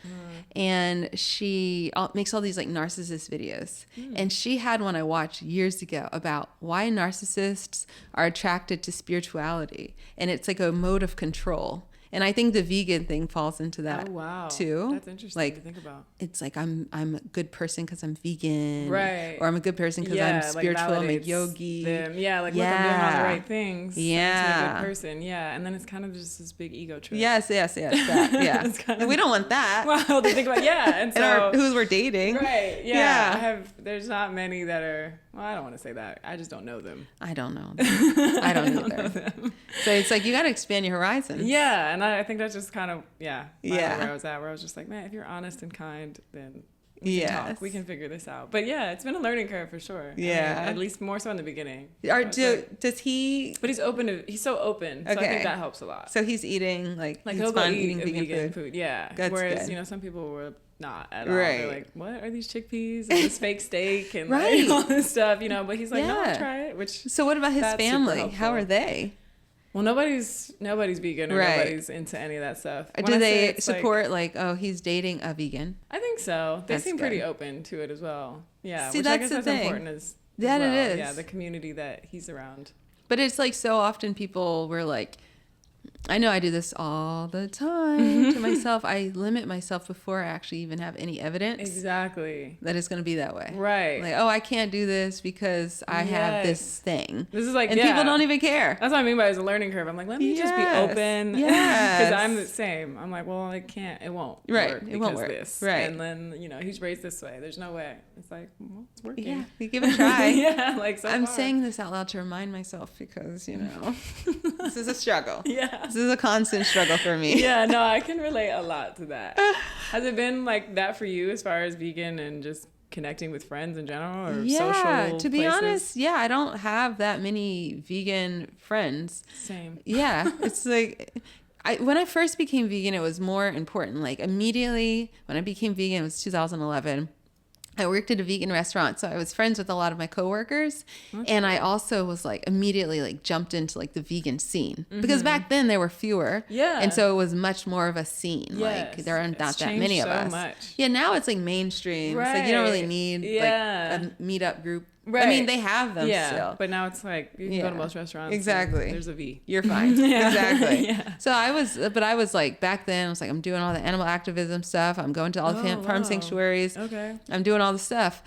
and she makes all these like narcissist videos. And she had one I watched years ago about why narcissists are attracted to spirituality. And it's like a mode of control. And I think the vegan thing falls into that too. That's interesting to think about. It's like I'm a good person because I'm vegan, right? Or I'm a good person because I'm spiritual. I'm a yogi. Look, I'm doing all the right things. Yeah, I'm a good person. Yeah, and then it's kind of just this big ego trip. Yes, that, yeah. And we don't want that. Well, to think about, and so who we're dating, right? Yeah. There's not many that are. Well, I don't want to say that. I just don't know them. I don't know them. I don't either. So it's like you got to expand your horizons. Yeah, and I think that's just kind of where I was at. Where I was just like, man, if you're honest and kind, then we can talk. We can figure this out. But yeah, it's been a learning curve for sure. Yeah, at least more so in the beginning. Does he? But he's open to. He's so open. So I think that helps a lot. So he's eating like he'll go eating vegan food. Yeah. That's whereas good. Some people were not at all. They're like, what are these chickpeas and this fake steak and like, all this stuff, but he's like, no, try it. So what about his family? How are they? Well, nobody's vegan or nobody's into any of that stuff. Do they support he's dating a vegan? I think so. They seem pretty open to it as well. Yeah, see, which that's I guess the that's thing. important as it is. Yeah, the community that he's around. But it's like so often people were like, I know I do this all the time to myself. I limit myself before I actually even have any evidence. Exactly. That it's going to be that way. Right. Like, I can't do this because I have this thing. This is like, and people don't even care. That's what I mean by it's a learning curve. I'm like, let me just be open. Yeah. Because I'm the same. I'm like, well, it won't work. It won't work. This. Right. And then, he's raised this way. There's no way. It's like, well, it's working. Yeah. We give it a try. I'm far. saying this out loud to remind myself because, this is a struggle. Yeah. This is a constant struggle for me. Yeah, no, I can relate a lot to that. Has it been like that for you as far as vegan and just connecting with friends in general or social to be places? honest, I don't have that many vegan friends. Same. Yeah, it's like when I first became vegan, it was more important. Like immediately when I became vegan, it was 2011. I worked at a vegan restaurant, so I was friends with a lot of my coworkers. And I also was like immediately like jumped into like the vegan scene because back then there were fewer. Yeah. And so it was much more of a scene. Yes. Like there are not that many of us. Much. Yeah, now it's like mainstream. Right. It's like you don't really need like a meetup group. Right. I mean, they have them still. But now it's like you can go to most restaurants. Exactly. There's a V. You're fine. Exactly. Yeah. So I was like back then I was like, I'm doing all the animal activism stuff. I'm going to all the farm sanctuaries. Okay. I'm doing all the stuff.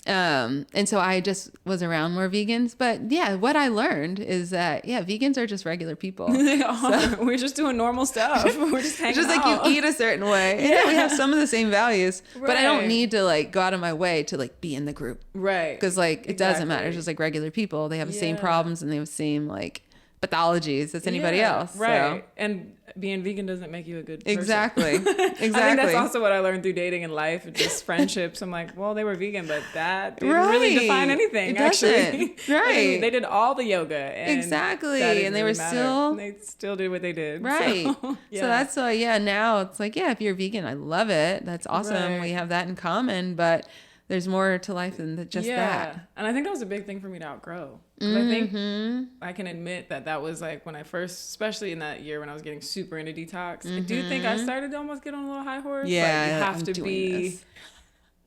And so I just was around more vegans. But yeah, what I learned is that, vegans are just regular people. They are. So, we're just doing normal stuff. We're just hanging just out. Like you eat a certain way. Yeah, we have some of the same values, but I don't need to like go out of my way to like be in the group. Right. Because like it doesn't matter. It's just like regular people. They have the same problems and they have the same like pathologies as anybody else. Right. So. And being vegan doesn't make you a good person. Exactly. I think that's also what I learned through dating and life, just friendships. I'm like, well, they were vegan, but that didn't really define anything, actually. Right. They did all the yoga. And exactly. And they really were they still did what they did. Right. So, so that's why, now it's like, if you're vegan, I love it. That's awesome. Right. We have that in common, but there's more to life than just that. And I think that was a big thing for me to outgrow. I think I can admit that was like when I first, especially in that year when I was getting super into detox, I do think I started to almost get on a little high horse. Yeah, like you have to be this.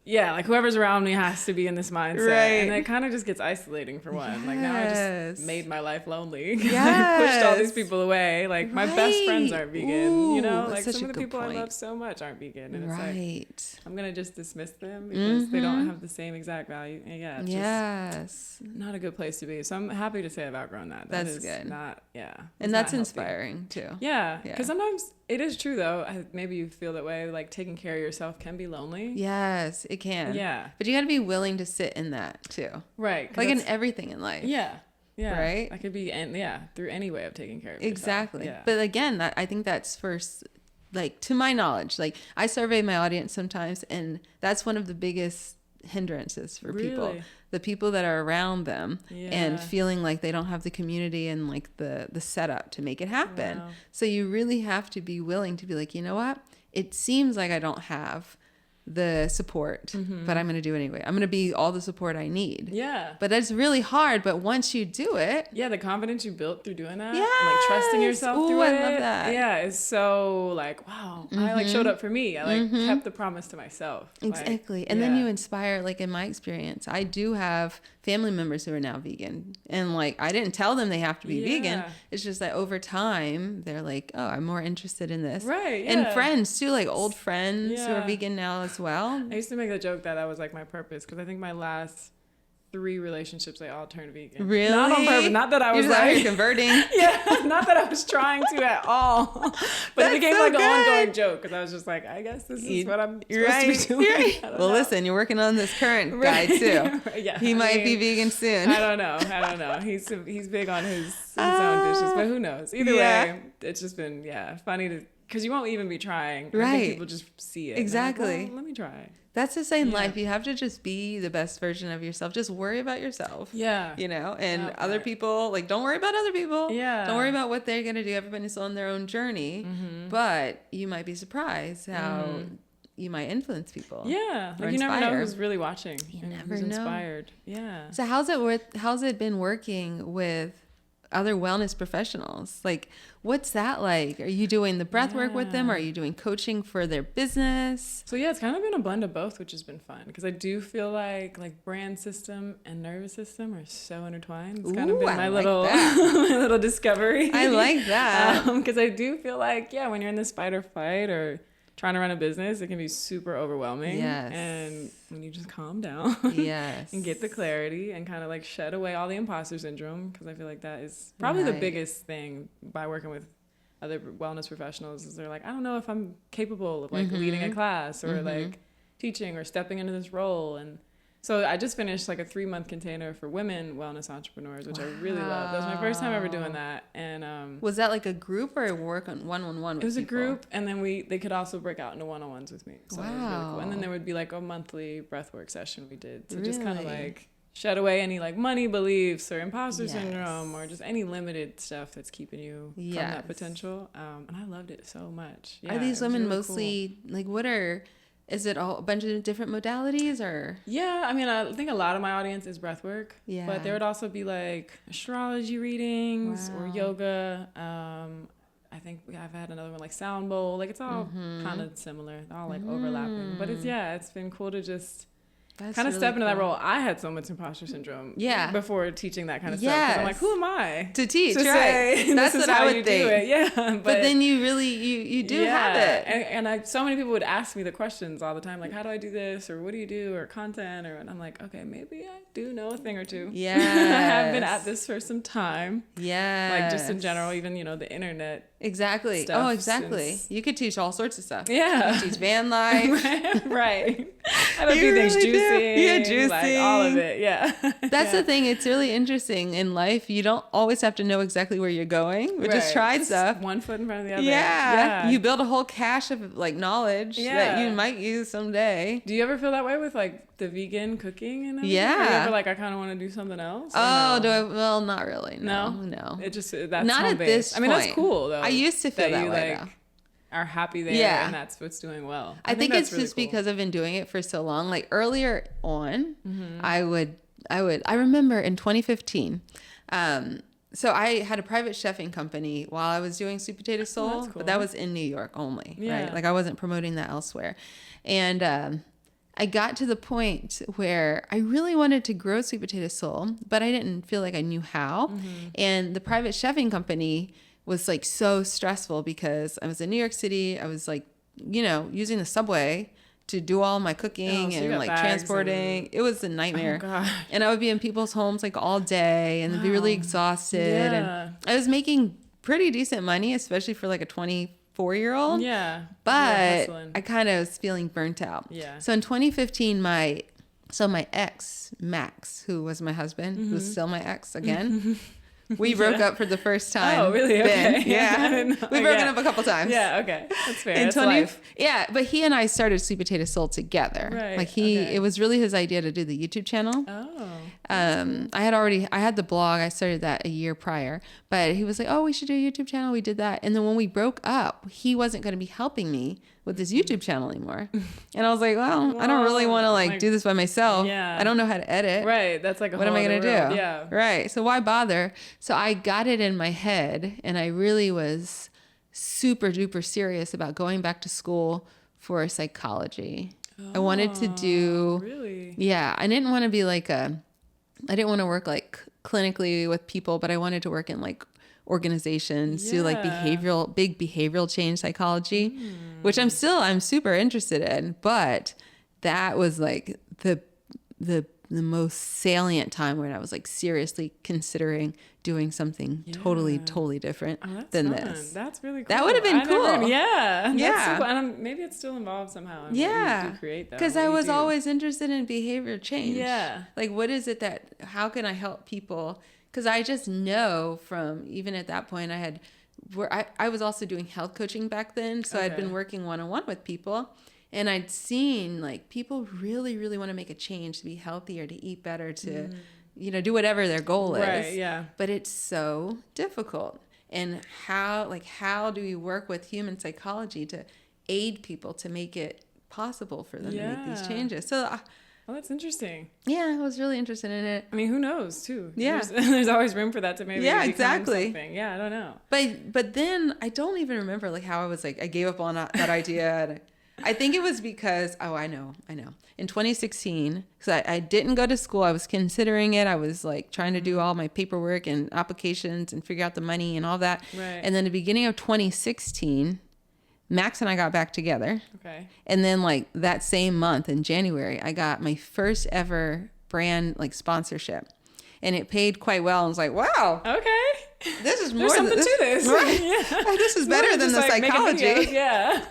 Yeah, like whoever's around me has to be in this mindset. Right. And it kind of just gets isolating for one. Yes. Like now I just made my life lonely. Yes. I pushed all these people away. Like my best friends aren't vegan. Ooh, like some of the people I love so much aren't vegan. And it's like, I'm going to just dismiss them because they don't have the same exact value. And it's just not a good place to be. So I'm happy to say I've outgrown that. That's good. Not, and that's inspiring too. Yeah. Because sometimes it is true though. Maybe you feel that way. Like taking care of yourself can be lonely. Yes, it It can. Yeah. But you got to be willing to sit in that too. Right. Like in everything in life. Yeah. Yeah. Right? That could be, through any way of taking care of Exactly. yourself. Yeah. But again, I think that's first, like, to my knowledge, like, I survey my audience sometimes, and that's one of the biggest hindrances for people. The people that are around them and feeling like they don't have the community and like the setup to make it happen. Wow. So you really have to be willing to be like, you know what? It seems like I don't have the support, but I'm going to do it anyway. I'm going to be all the support I need. Yeah. But that's really hard. But once you do it. Yeah. The confidence you built through doing that. Yes. And like trusting yourself through it. I love that. Yeah. It's so like, wow. I like showed up for me. I like kept the promise to myself. Exactly. Like, and then you inspire, like in my experience, I do have family members who are now vegan. And like, I didn't tell them they have to be vegan. It's just that over time, they're like, oh, I'm more interested in this. Right. Yeah. And friends too, like old friends who are vegan now as well. I used to make the joke that was like my purpose, because I think my last 3 relationships, they all turned vegan. Really? Not on purpose. Not that I was like converting. Yeah, not that I was trying to at all. But it became so like an ongoing joke, because I was just like, I guess this is what I'm supposed to be doing. Well, listen, you're working on this current guy too. Yeah, he might be vegan soon. I don't know. He's big on his own dishes, but who knows? Either way, it's just been funny to, because you won't even be trying. Right. I think people just see it. Exactly. Like, well, let me try. That's the same life. You have to just be the best version of yourself. Just worry about yourself. Yeah. You know, and other people, like, don't worry about other people. Yeah. Don't worry about what they're going to do. Everybody's on their own journey. But you might be surprised how you might influence people. Yeah. Like, you never know who's really watching. You and never who's know. Inspired. Yeah. So how's it been working with other wellness professionals? Like, what's that like? Are you doing the breath work with them? Are you doing coaching for their business? So it's kind of been a blend of both, which has been fun, because I do feel like brand system and nervous system are so intertwined. It's kind of been my little my little discovery. I like that. Because I do feel like when you're in this fight or flight or trying to run a business, it can be super overwhelming. Yes. And when you just calm down yes. and get the clarity and kind of like shed away all the imposter syndrome, because I feel like that is probably the biggest thing by working with other wellness professionals, is they're like, I don't know if I'm capable of like leading a class or like teaching or stepping into this role. And so I just finished like a 3-month container for women wellness entrepreneurs, which I really love. That was my first time ever doing that. And was that like a group or a work on one-on-one with it was people? a group, and then they could also break out into one-on-ones with me. So it was really cool. And then there would be like a monthly breathwork session we did to just kind of like shed away any like money beliefs or imposter syndrome or just any limited stuff that's keeping you from that potential. And I loved it so much. Are these women really mostly cool. Like is it a bunch of different modalities or? Yeah, I mean, I think a lot of my audience is breathwork. Yeah. But there would also be like astrology readings or yoga. I think I've had another one like sound bowl. Like it's all kind of similar, all like overlapping. But it's been cool to just kind of step into that role. I had so much imposter syndrome before teaching that kind of stuff. Because I'm like, who am I to teach? To say, that's this what is how I would you think. do it. Yeah, but then you really you do have it. And so many people would ask me the questions all the time, like, how do I do this, or what do you do, or content, and I'm like, okay, maybe I do know a thing or two. Yeah, I have been at this for some time. Yeah, like just in general, even the internet. Exactly. Oh, exactly. You could teach all sorts of stuff. Yeah. You could teach van life. Right. I don't do things juicy. Yeah, juicy. Like all of it. Yeah. That's the thing. It's really interesting in life. You don't always have to know exactly where you're going. We just try stuff. One foot in front of the other. Yeah. You build a whole cache of like knowledge that you might use someday. Do you ever feel that way with like the vegan cooking and everything? Yeah. Are you ever like, I kind of want to do something else? Oh, do I? Well, not really. No. It just, that's not at this point. I mean, that's cool though. I used to feel that way though. Are happy there and that's what's doing well. I think it's really just cool. Because I've been doing it for so long. Like earlier on, I remember in 2015, so I had a private chefing company while I was doing Sweet Potato Soul, that's cool. But that was in New York only, right? Like I wasn't promoting that elsewhere. And I got to the point where I really wanted to grow Sweet Potato Soul, but I didn't feel like I knew how. And the private chefing company was like so stressful because I was in New York City. I was like, using the subway to do all my cooking and like transporting. It was a nightmare. Oh, God. And I would be in people's homes like all day and be really exhausted. And I was making pretty decent money, especially for like a 25 4-year-old. Yeah. But I kind of was feeling burnt out. Yeah. So in 2015, my ex, Max, who was my husband, who's still my ex again, we broke up for the first time. Oh, really? Okay. Yeah. We've broken up a couple times. Yeah, okay. That's fair. In That's life. Yeah, but he and I started Sweet Potato Soul together. Right. Like it was really his idea to do the YouTube channel. Oh. I had the blog. I started that a year prior, but he was like, "Oh, we should do a YouTube channel." We did that. And then when we broke up, he wasn't going to be helping me with this YouTube channel anymore. And I was like, well, I don't really want to do this by myself. Yeah. I don't know how to edit. Right. That's like a whole what am I going to do? Yeah. Right. So why bother? So I got it in my head, and I really was super duper serious about going back to school for psychology. I wanted to do, really? Yeah. I didn't want to be I didn't want to work like clinically with people, but I wanted to work in like organizations, do like big behavioral change psychology, which I'm super interested in. But that was like the most salient time when I was like seriously considering doing something totally different than this. That's really cool. That would have been cool. Yeah. Yeah. So cool. And maybe it's still involved somehow. Yeah. What you do create that. Because I was always interested in behavior change. Yeah. Like, what is it how can I help people? Because I just know from, even at that point, I was also doing health coaching back then. So I'd been working one-on-one with people. And I'd seen like people really, really want to make a change, to be healthier, to eat better, to, do whatever their goal is. Right, yeah. But it's so difficult. And how do we work with human psychology to aid people to make it possible for them to make these changes? So, well, that's interesting. Yeah, I was really interested in it. I mean, who knows too? Yeah. There's always room for that to maybe become exactly. something. Yeah, I don't know. But then I don't even remember like how I was like, I gave up on that idea. And I think it was because, I know. In 2016, because I didn't go to school. I was considering it. I was like trying to do all my paperwork and applications and figure out the money and all that. Right. And then the beginning of 2016, Max and I got back together. Okay. And then like that same month in January, I got my first ever brand like sponsorship. And it paid quite well. I was like, wow. Okay. This is more. There's something to this. Right. Yeah. This is better than the psychology. Videos, yeah.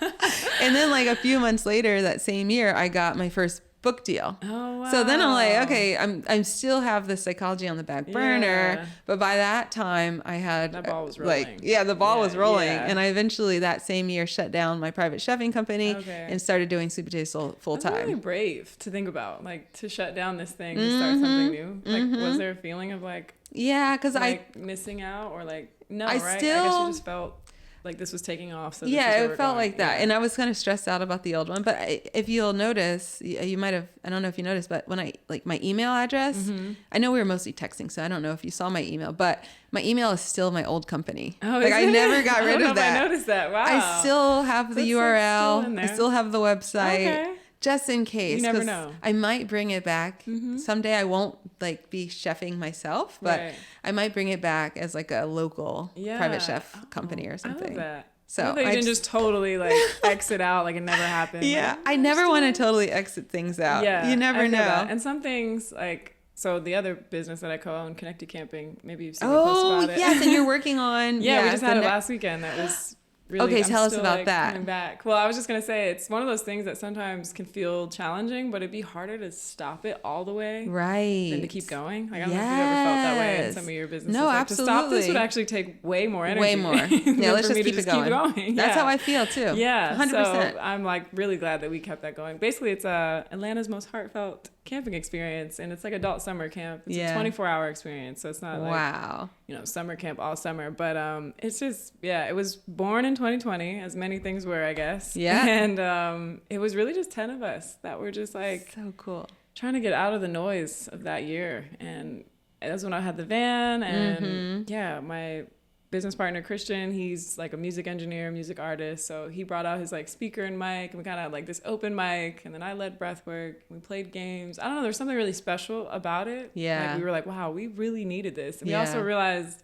And then like a few months later, that same year, I got my first book deal. Oh, wow. So then I'm like, okay, I'm still have the psychology on the back burner, but by that time I had that ball was rolling. the ball was rolling, yeah. and I eventually that same year shut down my private chefing company and started doing Sweet Potato Soul full time. That's really brave to think about, like to shut down this thing to start something new. Like, was there a feeling of like, because missing out or like no, I right? still, I guess you just felt like this was taking off. So it felt like that. And I was kind of stressed out about the old one. But if you'll notice, you might have, I don't know if you noticed, but when I, like my email address, I know we were mostly texting, so I don't know if you saw my email, but my email is still my old company. Oh, like I never got rid of that. I noticed that. Wow. I still have the URL. Like I still have the website. Okay. Just in case. You never know. I might bring it back. Someday I won't like be chefing myself, but I might bring it back as like a local private chef company or something. I love that. So I didn't just totally like exit out like it never happened. Yeah. Like, I never want to totally exit things out. Yeah. You never know. And some things like, so the other business that I co-own, Connected Camping, maybe you've seen me post about it. Yes, and you're working on. We just had it last weekend. That was really, okay, tell us about that. Coming back. Well, I was just gonna say it's one of those things that sometimes can feel challenging, but it'd be harder to stop it all the way, right, than to keep going. Like I don't know if you've ever felt that way in some of your businesses. No, like, absolutely. To stop this would actually take way more energy. Way more. Yeah, let's just keep it going. Keep That's how I feel too. Yeah, 100%. So I'm like really glad that we kept that going. Basically, it's Atlanta's most heartfelt camping experience, and it's like adult summer camp. It's a 24-hour experience, so it's not like summer camp all summer, but it's just it was born in 2020, as many things were, I guess. And it was really just 10 of us that were just like so cool, trying to get out of the noise of that year. And that's when I had the van, and my business partner Christian, he's like a music engineer, music artist, so he brought out his like speaker and mic, and we kind of had like this open mic, and then I led breathwork, we played games. I don't know, there's something really special about it. Like we were like, wow, we really needed this. And we also realized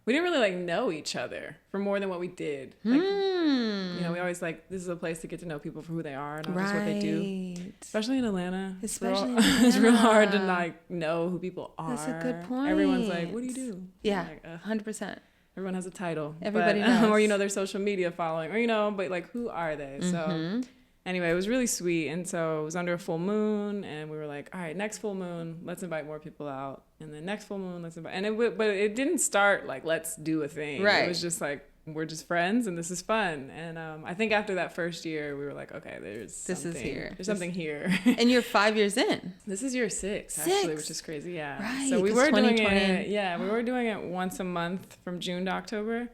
we didn't really like know each other for more than what we did. Like, we always like, this is a place to get to know people for who they are, not just what they do. Especially in Atlanta. It's real hard to like know who people are. That's a good point. Everyone's like, what do you do? Yeah, 100%. Everyone has a title. Everybody does. Or, their social media following, or, but like, who are they? So anyway, it was really sweet. And so it was under a full moon, and we were like, all right, next full moon, let's invite more people out. And then next full moon, let's invite, but it didn't start like, let's do a thing. Right. It was just like, we're just friends and this is fun. And I think after that first year, we were like, okay, there's something here. And you're 5 years in. This is year 6, actually, which is crazy. Yeah. Right. So we were doing it. Yeah, we were doing it once a month from June to October,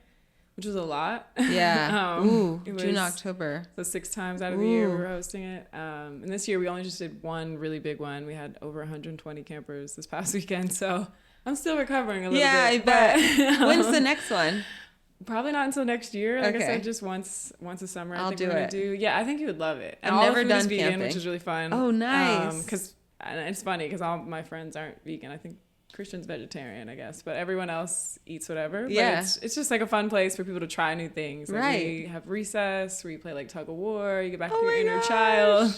which was a lot. Yeah. June, October. So 6 times out of the year we were hosting it. And this year we only just did one really big one. We had over 120 campers this past weekend. So I'm still recovering a little bit. Yeah, I bet. When's the next one? Probably not until next year. Like I said, just once a summer. I think we're gonna do. Yeah, I think you would love it. And I've never done vegan, camping, which is really fun. Oh, nice. Because it's funny because all my friends aren't vegan. I think Christian's vegetarian, I guess, but everyone else eats whatever. Yeah, but it's just like a fun place for people to try new things. Like right. We have recess where you play like tug of war. You get back to your inner child.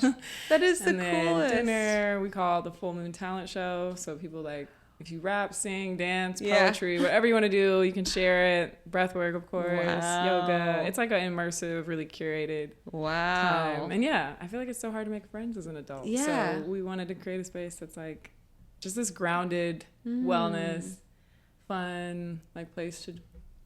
That is the and then coolest. Dinner we call the full moon talent show. So people like. If you rap, sing, dance, poetry, whatever you want to do, you can share it. Breathwork, of course, yoga. It's like an immersive, really curated time. And yeah, I feel like it's so hard to make friends as an adult. Yeah. So we wanted to create a space that's like just this grounded wellness, fun, like place to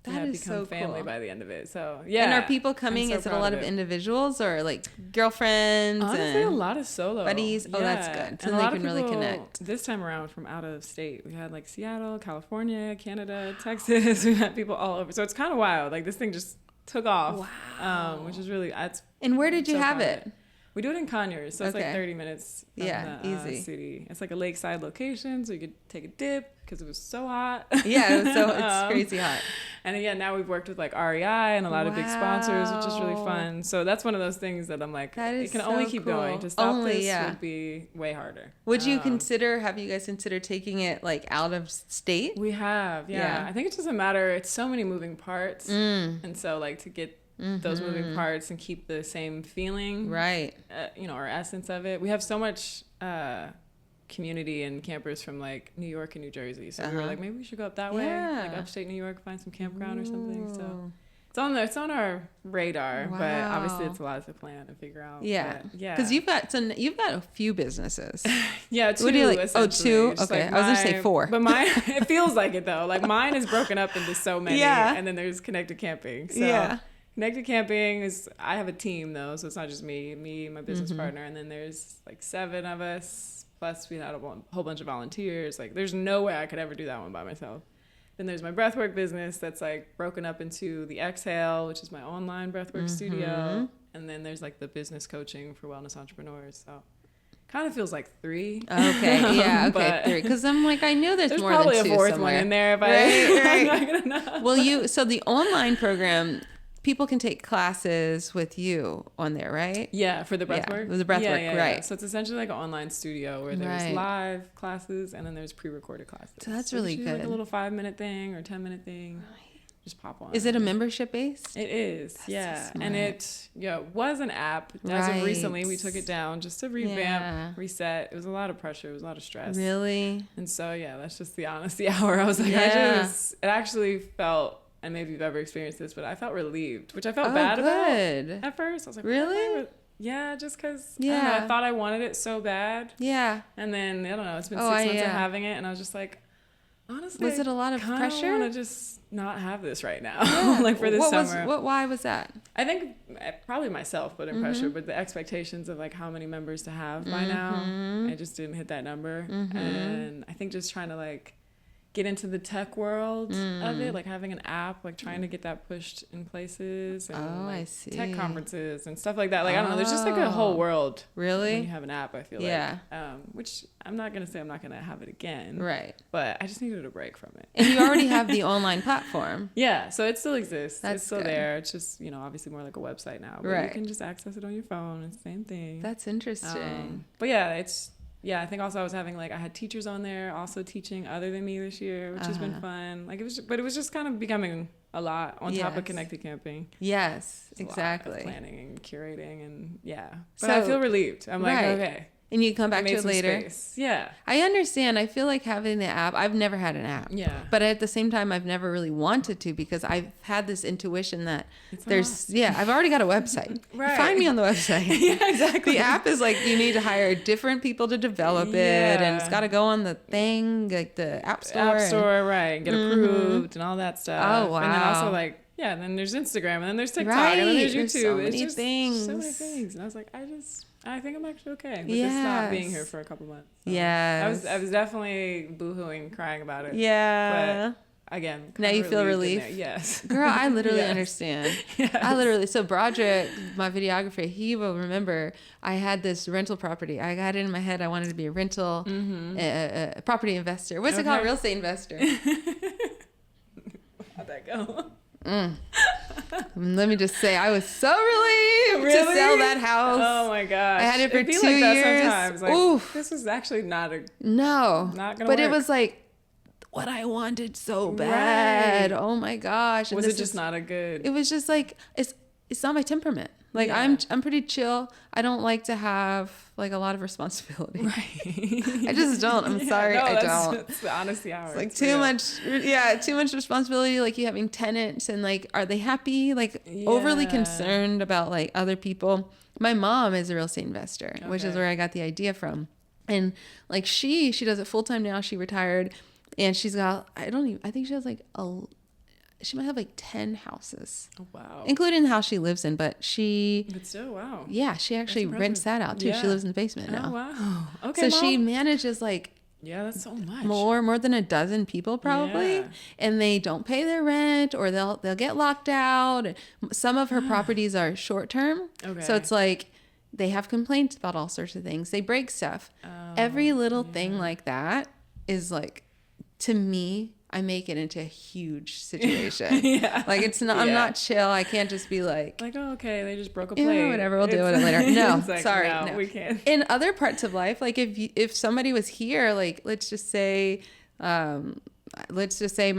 become so family cool. by the end of it. So yeah. And are people coming? Is it a lot of individuals or like girlfriends? Honestly, and a lot of solo buddies. Oh, that's good. So and they a lot can of really people connect. This time around from out of state, we had like Seattle, California, Canada, Texas. We had people all over. So it's kind of wild. Like this thing just took off. Wow. Which is really. And where did you have it? We do it in Conyers, so it's like 30 minutes from the easy. City. It's like a lakeside location, so you could take a dip because it was so hot. Yeah, it's crazy hot. And again, now we've worked with like REI and a lot of big sponsors, which is really fun. So that's one of those things that I'm like, it can only keep going. To stop this would be way harder. Would you have you guys considered taking it like out of state? We have, yeah. I think it doesn't matter. It's so many moving parts. And so like to get those moving parts and keep the same feeling, right? Our essence of it. We have so much community and campers from like New York and New Jersey, so we were like, maybe we should go up that way, like upstate New York, find some campground or something. So it's on our radar, but obviously it's a lot to plan and figure out. Yeah, because you've got a few businesses. Yeah, 2. What do you like? Oh, 2. Just okay, like I was gonna say 4, but mine it feels like it though. Like mine is broken up into so many, and then there's connected camping. So connected camping is, I have a team though, so it's not just me, my business partner, and then there's like 7 of us, plus we had a whole bunch of volunteers. Like there's no way I could ever do that one by myself. Then there's my breathwork business that's like broken up into the Exhale, which is my online breathwork studio, and then there's like the business coaching for wellness entrepreneurs. So kind of feels like 3. Okay, yeah, okay, 3. Because I'm like, I knew there's more probably than 2 a 4th somewhere. one in there, but right. I'm not gonna know. Well, so the online program, people can take classes with you on there, right? Yeah, for the breathwork. Yeah, the breathwork, right? Yeah. So it's essentially like an online studio where there's live classes and then there's pre-recorded classes. So that's really good. Like a little 5-minute thing or 10-minute thing. Right. Just pop on. Is it a membership base? It is. That's so and it was an app. As of recently, we took it down just to revamp, reset. It was a lot of pressure. It was a lot of stress. Really? And so that's just the honesty hour. I was like, it actually felt. And maybe you've ever experienced this, but I felt relieved, which I felt bad about at first. I was like, really? Yeah, just because I thought I wanted it so bad. Yeah. And then, I don't know, it's been 6 months of having it, and I was just like, honestly, was it a lot of pressure? I want to just not have this right now, like for this summer. Why was that? I think probably myself put in pressure, but the expectations of like how many members to have by now, I just didn't hit that number. And I think just trying to like get into the tech world of it, like having an app, like trying to get that pushed in places and like tech conferences and stuff like that. Like, I don't know, there's just like a whole world. Really? When you have an app, I feel like. Which I'm not going to say I'm not going to have it again. Right. But I just needed a break from it. And you already have the online platform. Yeah, so it still exists. It's still there. It's just, obviously more like a website now. But you can just access it on your phone. It's the same thing. That's interesting. But yeah, I think also I had teachers on there also teaching other than me this year, which has been fun. Like it was just kind of becoming a lot on top of connected camping. Yes, exactly. Planning and curating and But I feel relieved. I'm like, okay, And you come back to it some later. Space. Yeah. I understand. I feel like having the app, I've never had an app. Yeah. But at the same time, I've never really wanted to because I've had this intuition that I've already got a website. Right. Find me on the website. Yeah, exactly. The app is like you need to hire different people to develop it, and it's got to go on the thing, like the App Store. Right. And get approved and all that stuff. Oh, wow. And then also like, yeah, and then there's Instagram, and then there's TikTok, and then there's YouTube. So many it's just things. So many things. And I was like, I think I'm actually okay with just not being here for a couple months. So I was definitely boohooing, crying about it. Yeah. But again, now you feel relief. Yes. Girl, I literally understand. Yes. So Broderick, my videographer, he will remember I had this rental property. I got it in my head. I wanted to be a rental a property investor. What's it called? Real estate investor. How'd that go? Let me just say, I was so relieved to sell that house. Oh my gosh. I had it for 2 like years. That sometimes. Like, oof. This was actually not gonna work. It was like what I wanted so bad. Right. Oh my gosh. And was it just not a good? It was just like, it's not my temperament. Like I'm pretty chill. I don't like to have like a lot of responsibility. Right. I just don't. I'm sorry. I don't. It's the honesty hour. It's like too much responsibility. Like you having tenants and like, are they happy? Like overly concerned about like other people. My mom is a real estate investor, which is where I got the idea from. And like she does it full time now. She retired and she's got, I think she has like she might have like 10 houses. Oh, wow. Including the house she lives in, but still, wow. Yeah, she actually rents that out too. Yeah. She lives in the basement now. Oh, wow. Okay, so Mom. She manages like that's so much. More than a dozen people probably. Yeah. And they don't pay their rent or they'll get locked out. Some of her properties are short term. Okay. So it's like they have complaints about all sorts of things. They break stuff. Every little thing like that is like, to me, I make it into a huge situation. Like it's not, I'm not chill. I can't just be like, oh, okay, they just broke a plate. Whatever, we'll deal with it later. No, like, sorry. No, we can't. In other parts of life, like if somebody was here, like let's just say my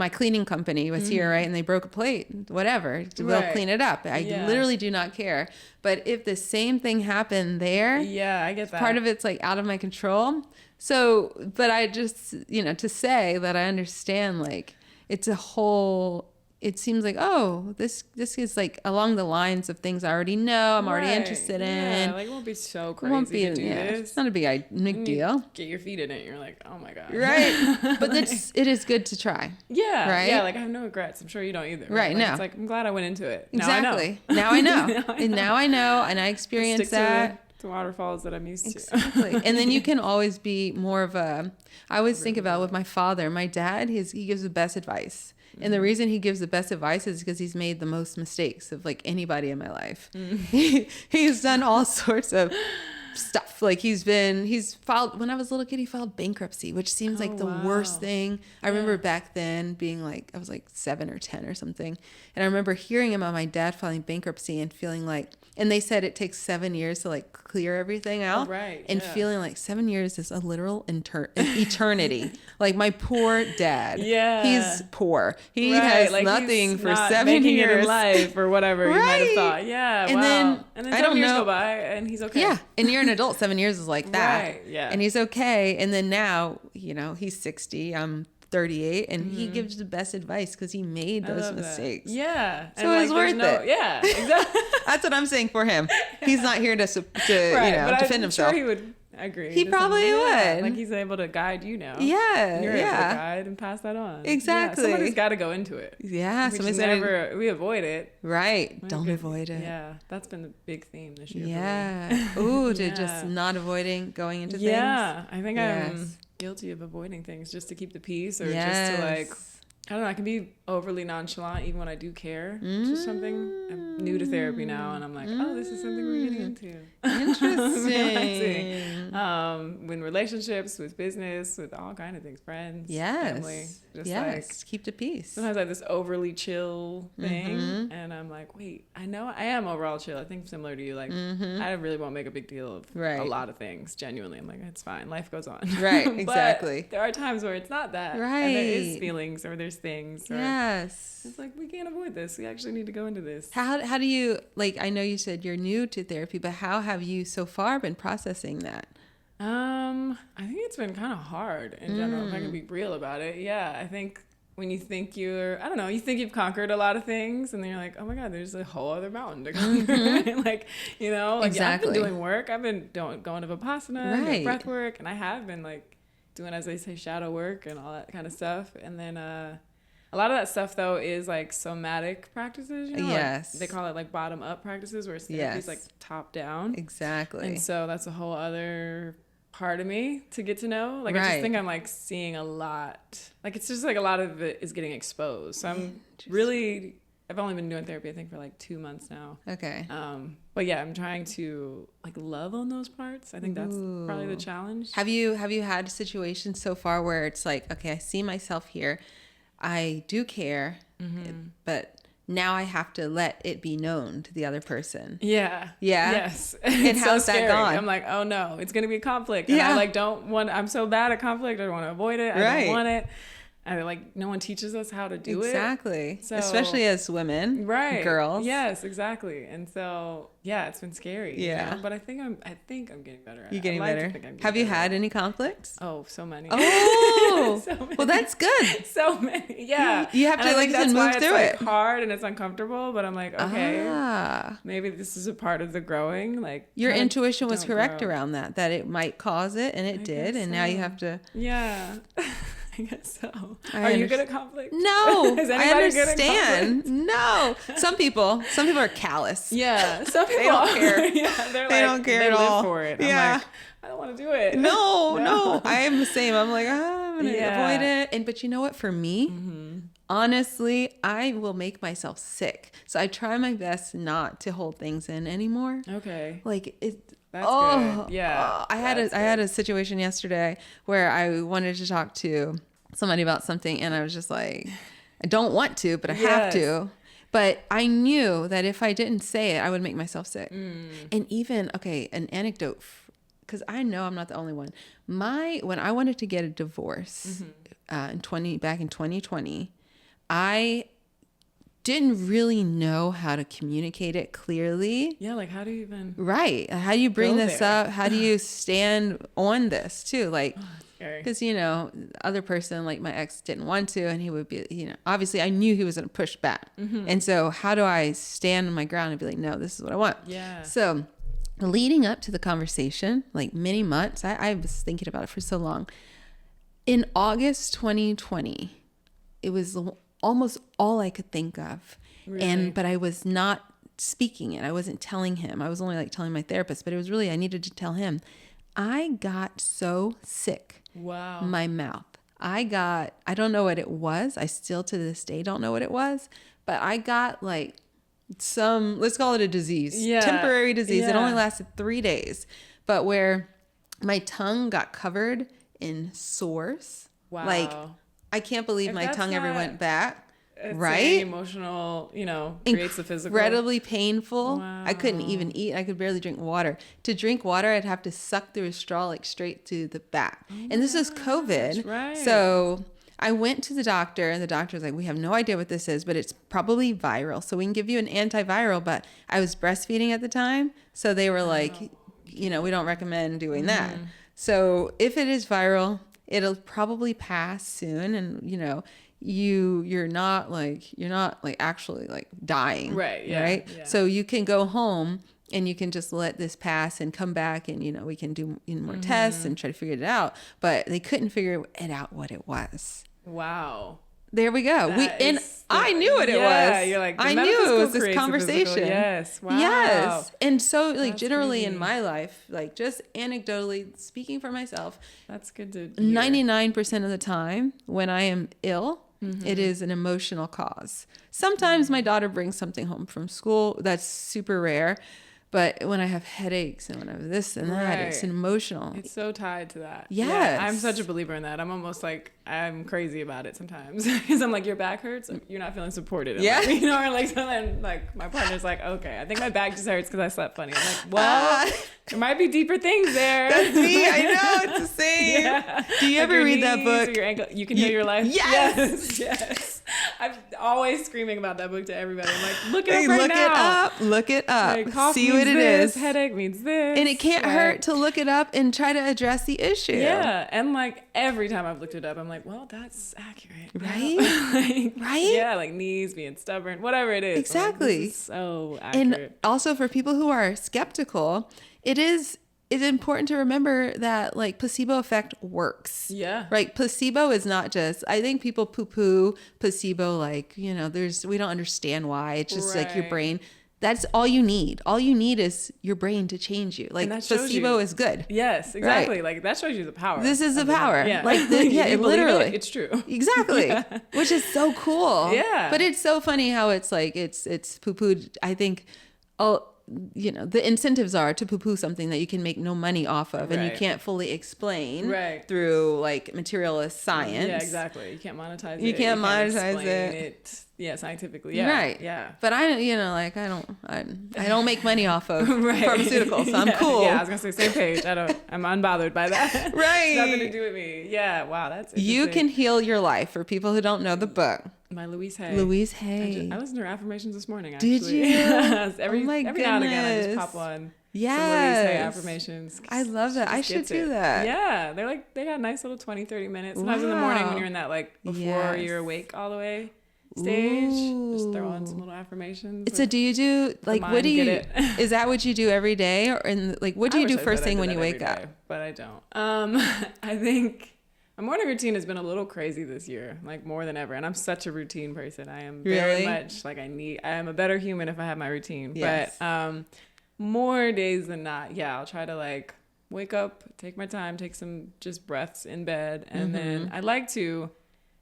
cleaning company was here, right? And they broke a plate, whatever. We'll clean it up. I literally do not care. But if the same thing happened there, I get that. Part of it's like out of my control. So, but I just, to say that I understand, like, it's a whole, it seems like, oh, this is like along the lines of things I already know, I'm already interested in. Like it won't be so crazy to do this. It's not a big deal. Get your feet in it, you're like, oh my God. Right. But it is good to try. Yeah. Right? Yeah, like I have no regrets. I'm sure you don't either. Right, like, no. It's like, I'm glad I went into it. Exactly. Now I know. Now I know, and I experienced that. The waterfalls that I'm used to. Exactly. And then you can always be more of I always think about with my father, my dad, he gives the best advice. And the reason he gives the best advice is because he's made the most mistakes of like anybody in my life. He's done all sorts of stuff. Like he's filed, when I was a little kid, he filed bankruptcy, which seems like the worst thing. I remember back then being like, I was like 7 or 10 or something. And I remember hearing about my dad filing bankruptcy and feeling like, and they said it takes 7 years to like clear everything out. And feeling like 7 years is a literal eternity. Like my poor dad. Yeah. He's poor. He has like nothing for 7 years. It in life or whatever you might have thought. Yeah. And then I don't years go by and he's okay. Yeah. And you're an adult. 7 years is like that. Right. Yeah. And he's okay. And then now, he's 60. I'm 38 and he gives the best advice because he made those mistakes. Yeah. So it was worth it. Yeah, exactly. That's what I'm saying for him. He's not here to defend himself. Sure he would agree. He probably would. Like he's able to guide you now. Yeah. And you're able to guide and pass that on. Exactly. Yeah, somebody's got to go into it. Yeah. We avoid it. Right. Don't avoid it. Yeah. That's been the big theme this year. Yeah. Ooh, to just not avoiding going into things. Yeah. I think I'm guilty of avoiding things just to keep the peace or just to like, I don't know, I can be overly nonchalant even when I do care. Just something. I'm new to therapy now and I'm like, oh, this is something we're getting into. Interesting. When relationships, with business, with all kind of things, friends, family. Just keep the peace. Sometimes I have this overly chill thing and I'm like, wait, I know I am overall chill. I think similar to you, like I really won't make a big deal of a lot of things. Genuinely, I'm like, it's fine. Life goes on. Right, exactly. But there are times where it's not that. Right. And there is feelings or there's things. Or yes. It's like, we can't avoid this. We actually need to go into this. How do you, like, I know you said you're new to therapy, but how have you so far been processing that? I think it's been kind of hard in general, if I can be real about it. Yeah, I think when you think I don't know, you think you've conquered a lot of things, and then you're like, oh my God, there's a whole other mountain to conquer. Like, you know, like Exactly. I've been doing work. I've been going to Vipassana, Right. breath work, and I have been like doing, as they say, shadow work and all that kind of stuff. And then a lot of that stuff though is like somatic practices, you know? Yes. Like, they call it like bottom up practices, where therapy Yes. is like top down. Exactly. And so that's a whole other part of me to get to know. Like, I Right. just think I'm like seeing a lot. Like, it's just like a lot of it is getting exposed. So I'm really, I've only been doing therapy, I think, for like 2 months now. Okay. But yeah, I'm trying to like love on those parts. I think that's probably the challenge. Have you had situations so far where it's like, okay, I see myself here, I do care, but now I have to let it be known to the other person? Yeah. Yeah? Yes. And It's how's so that scary. gone? I'm like, oh no, it's gonna be a conflict. And Yeah. I like I'm so bad at conflict. I want to avoid it. I Right. don't want it. I like, no one teaches us how to do it. Exactly. So- Especially as women, Right. girls. Yes, exactly. And so, yeah, it's been scary. Yeah. You know? But I think I'm getting better at it. You're getting I like better. to think I'm getting Have you better had at it. any conflicts? Oh, so many. Oh, So many. well, that's good. So many. Yeah. You have And to I like think that's move why through it's it. like hard and it's uncomfortable, but I'm like, okay, Ah, maybe this is a part of the growing. Like, your kinda intuition was don't correct grow. around that it might cause it, and it did, guess and now you so. have to. Yeah. I guess so. I Are you good at conflict? No, Is I anybody good at understand. No, some people are callous. Yeah, some people don't care. Yeah, they're They like, don't care they at live all. for it. Yeah. I'm like, I don't want to do it. No, I am the same. I'm like, I'm gonna Yeah. avoid it. But you know what? For me, honestly, I will make myself sick. So I try my best not to hold things in anymore. Okay. Like it. That's Oh, good. Yeah. oh, I had a situation yesterday where I wanted to talk to somebody about something, and I was just like, I don't want to, but I have Yes. to. But I knew that if I didn't say it, I would make myself sick. And even, okay, an anecdote, because I know I'm not the only one. When I wanted to get a divorce back in 2020, I didn't really know how to communicate it clearly. Yeah, like how do you even Right. How do you bring Go this there. up? How do you stand on this too? Like, scary. because, the other person, like my ex, didn't want to, and he would be, obviously I knew he was going to push back. And so how do I stand on my ground and be like, no, this is what I want. Yeah. So leading up to the conversation, like many months, I was thinking about it for so long. In August 2020, it was almost all I could think of. Really? But I was not speaking it. I wasn't telling him. I was only like telling my therapist, but it was really, I needed to tell him. I got so sick. Wow. My mouth. I don't know what it was. I still to this day don't know what it was, but I got like let's call it a disease, Yeah. temporary disease. It Yeah. only lasted 3 days, but where my tongue got covered in sores. Wow. Like, I can't believe If my that's tongue ever not- went back. It's right? saying emotional, creates the physical. Incredibly painful. Wow. I couldn't even eat. I could barely drink water. To drink water, I'd have to suck through a straw like straight to the back. And this is COVID. right. So I went to the doctor, and the doctor was like, we have no idea what this is, but it's probably viral. So we can give you an antiviral. But I was breastfeeding at the time. So they were like, we don't recommend doing that. So if it is viral, it'll probably pass soon. And, you're not actually like dying. Right, yeah, Right. yeah. So you can go home and you can just let this pass and come back, and, we can do more tests and try to figure it out. But they couldn't figure it out what it was. Wow. There we go. I knew what it was. You're like, the I medical knew it school was this creates the physical. conversation. Yes. Wow. Yes. And so like That's generally in crazy. my life, like just anecdotally speaking for myself, That's good to hear. 99% of the time when I am ill, it is an emotional cause. Sometimes my daughter brings something home from school. That's super rare. But when I have headaches and when I have this and that, it's Right. an emotional. It's so tied to that. Yes. Yeah, I'm such a believer in that. I'm almost like, I'm crazy about it sometimes. Because I'm like, your back hurts, you're not feeling supported. Yeah. Like, or like, so then like my partner's like, okay, I think my back just hurts because I slept funny. I'm like, well, there might be deeper things there. That's me. I know. It's the same. Yeah. Do you Like ever your read that knees book? or your ankle. You can heal your life. Yes. Yes. I'm always screaming about that book to everybody. I'm like, look it up right now. Look it up. Look it up. Like, cough see means what it this, is. headache means this. And it can't like, hurt to look it up and try to address the issue. Yeah. And like every time I've looked it up, I'm like, well, that's accurate. Right? Like, Right? Yeah, like knees being stubborn, whatever it is. Exactly. Like, this is so accurate. And also for people who are skeptical, it's important to remember that like placebo effect works. Yeah. Right. Placebo is not just, I think people poo-poo placebo, like, you know, we don't understand why. It's just like your brain. That's all you need. All you need is your brain to change you. Like placebo is good. Yes, exactly. Right. Like that shows you the power. This is the power. Yeah. Like it literally. It's true. Exactly. Yeah. Which is so cool. Yeah. But it's so funny how it's like it's poo-pooed. I think you know, the incentives are to poo-poo something that you can make no money off of and you can't fully explain through like materialist science. Yeah, exactly. You can't monetize it. You can't monetize it. Yeah, scientifically. Yeah. Right. Yeah. But I don't make money off of pharmaceuticals, so I'm cool. Yeah, I was gonna say same page. I'm unbothered by that. Right. It's nothing to do with me. Yeah. Wow, that's interesting. You Can Heal Your Life, for people who don't know the book. By Louise Hay. Louise Hay. I listened to her affirmations this morning, actually. Did you? Yes. Every oh my now and again, I just pop on. Yes. Some Louise Hay affirmations. I love that. I should do that. Yeah. They got nice little 20, 30 minutes. Sometimes in the morning when you're in that like before you're awake all the way stage. Ooh. Just throw on some little affirmations. So do you do like what do you is that what you do every day, or what do you do first thing when you wake up? But I don't. I think my morning routine has been a little crazy this year, like more than ever. And I'm such a routine person. I am very much like I am a better human if I have my routine. Yes. But more days than not, I'll try to like wake up, take my time, take some just breaths in bed. And then I like to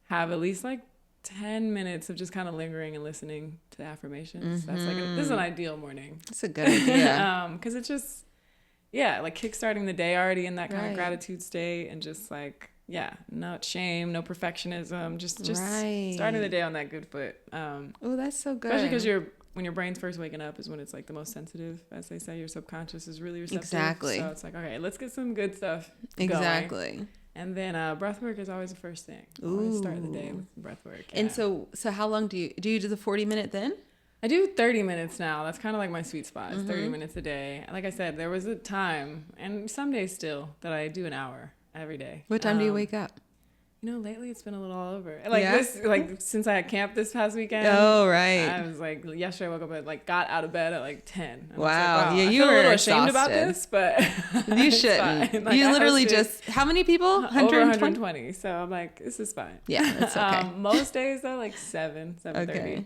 have at least like 10 minutes of just kind of lingering and listening to affirmations. That's like this is an ideal morning. That's a good idea. Because it's just, like kickstarting the day already in that kind of gratitude state and just like, no shame, no perfectionism, just starting the day on that good foot. Oh, that's so good. Especially because when your brain's first waking up is when it's like the most sensitive, as they say. Your subconscious is really receptive. Exactly. So it's like, okay, let's get some good stuff going. And then breath work is always the first thing. Always start the day with breath work. Yeah. And so how long do you do the 40-minute then? I do 30 minutes now. That's kind of like my sweet spot. It's 30 minutes a day. Like I said, there was a time, and some days still, that I do an hour every day. What time do you wake up? Lately it's been a little all over. Like since I had camp this past weekend. Oh, right. I was like, yesterday I woke up at got out of bed at like 10. Wow. Yeah, you were a little ashamed about this, but you shouldn't. Like, you literally how many people? 120? Over 120. So I'm like, this is fine. Yeah, that's okay. Most days though, like 7:30. Okay.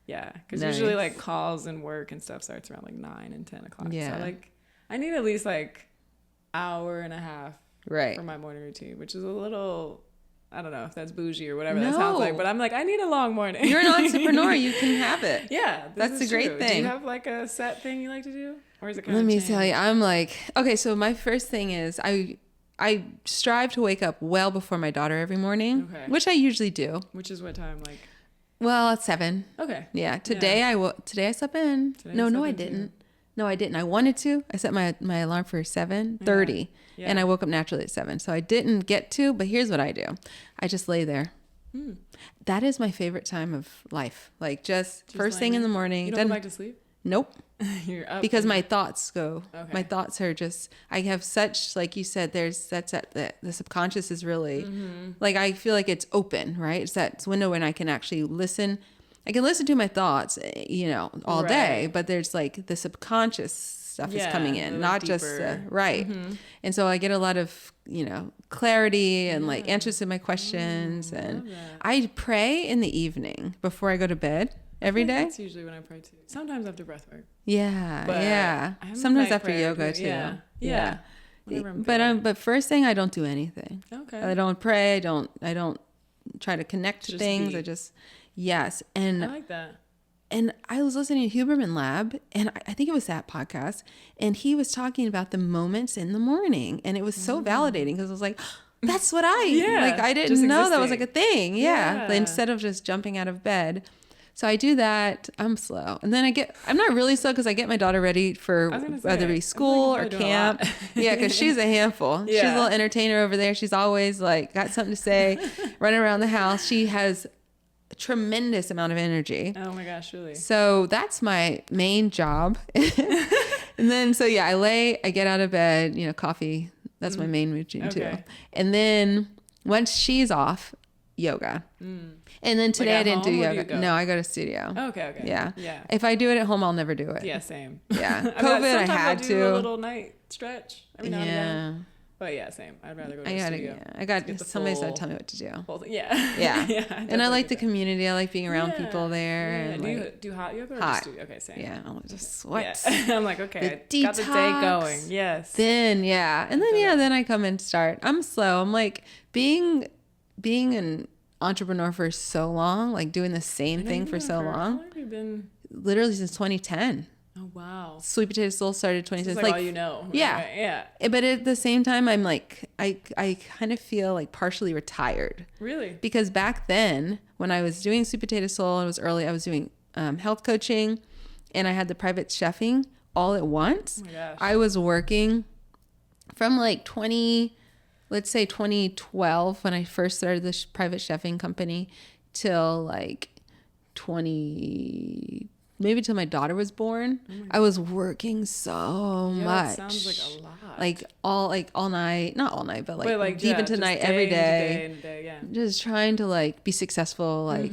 Yeah, because usually like calls and work and stuff starts around like 9 and 10 o'clock. Yeah. So like I need at least like hour and a half for my morning routine, which is a little, I don't know if that's bougie or whatever that sounds like, but I'm like, I need a long morning. You're an entrepreneur. You can have it. Yeah. That's a great thing. Do you have like a set thing you like to do? Or is it kind of Let me tell you, I'm like, okay, so my first thing is I strive to wake up well before my daughter every morning, which I usually do. Which is what time? Like, well, at 7. Okay. Yeah. Today I slept in. No, I didn't. No, I didn't. I wanted to. I set my alarm for 7:30 and I woke up naturally at 7. So I didn't get to, but here's what I do. I just lay there. That is my favorite time of life. Like just first thing in the morning. You don't go back to sleep? Nope. You're up. Because my thoughts go. Okay. My thoughts are just, I have such, like you said, the subconscious is really, like I feel like it's open, right? It's that window when I can actually listen. I can listen to my thoughts, all day, but there's like the subconscious stuff is coming in, not deeper. Just, And so I get a lot of, clarity and like answers to my questions. And I pray in the evening before I go to bed every day. That's usually when I pray too. Sometimes after breath work. Yeah. Sometimes after yoga too. Yeah. But first thing, I don't do anything. Okay. I don't pray. I don't try to connect to things. I just, And I like that. And I was listening to Huberman Lab, and I think it was that podcast, and he was talking about the moments in the morning, and it was so valedating because I was like, that's what I didn't know that was like a thing. But instead of just jumping out of bed. So I do that. I'm slow. And then I'm not really slow because I get my daughter ready for whether it be school or camp. Because she's a handful. She's a little entertainer over there. She's always like got something to say, running around the house. She has a tremendous amount of energy. Oh my gosh, really? So that's my main job. And then, so yeah, I get out of bed, coffee. That's my main routine too. And then once she's off, yoga. And then today I didn't do yoga. No, I go to studio. Okay. Yeah. If I do it at home, I'll never do it. Yeah, same. Yeah. COVID, I had to. A little night stretch every now and again. But yeah, same. I'd rather go to the studio. I got somebody's got to tell me what to do. Yeah. And I like the community. I like being around people there. Yeah. And do you do hot yoga or hot? Studio? Okay, same. Yeah, I'll just sweat. Yeah. I'm like, okay, got the day going. Yes. Then and then then I come and start. I'm slow. I'm like being an entrepreneur for so long, like doing the same thing for so long. How long have you been? Literally since 2010. Oh wow. Sweet Potato Soul started 2010. It's like all you know. Yeah. Right? Yeah. But at the same time, I'm like, I kind of feel like partially retired. Really? Because back then, when I was doing Sweet Potato Soul, it was early. I was doing health coaching, and I had the private chefing all at once. Oh my gosh. I was working from like 2012 when I first started the private chefing company till like maybe till my daughter was born. I was working so much. That sounds like a lot. Like all night, not all night, but deep into the night, day every day. Into day, yeah. Just trying to like be successful, like,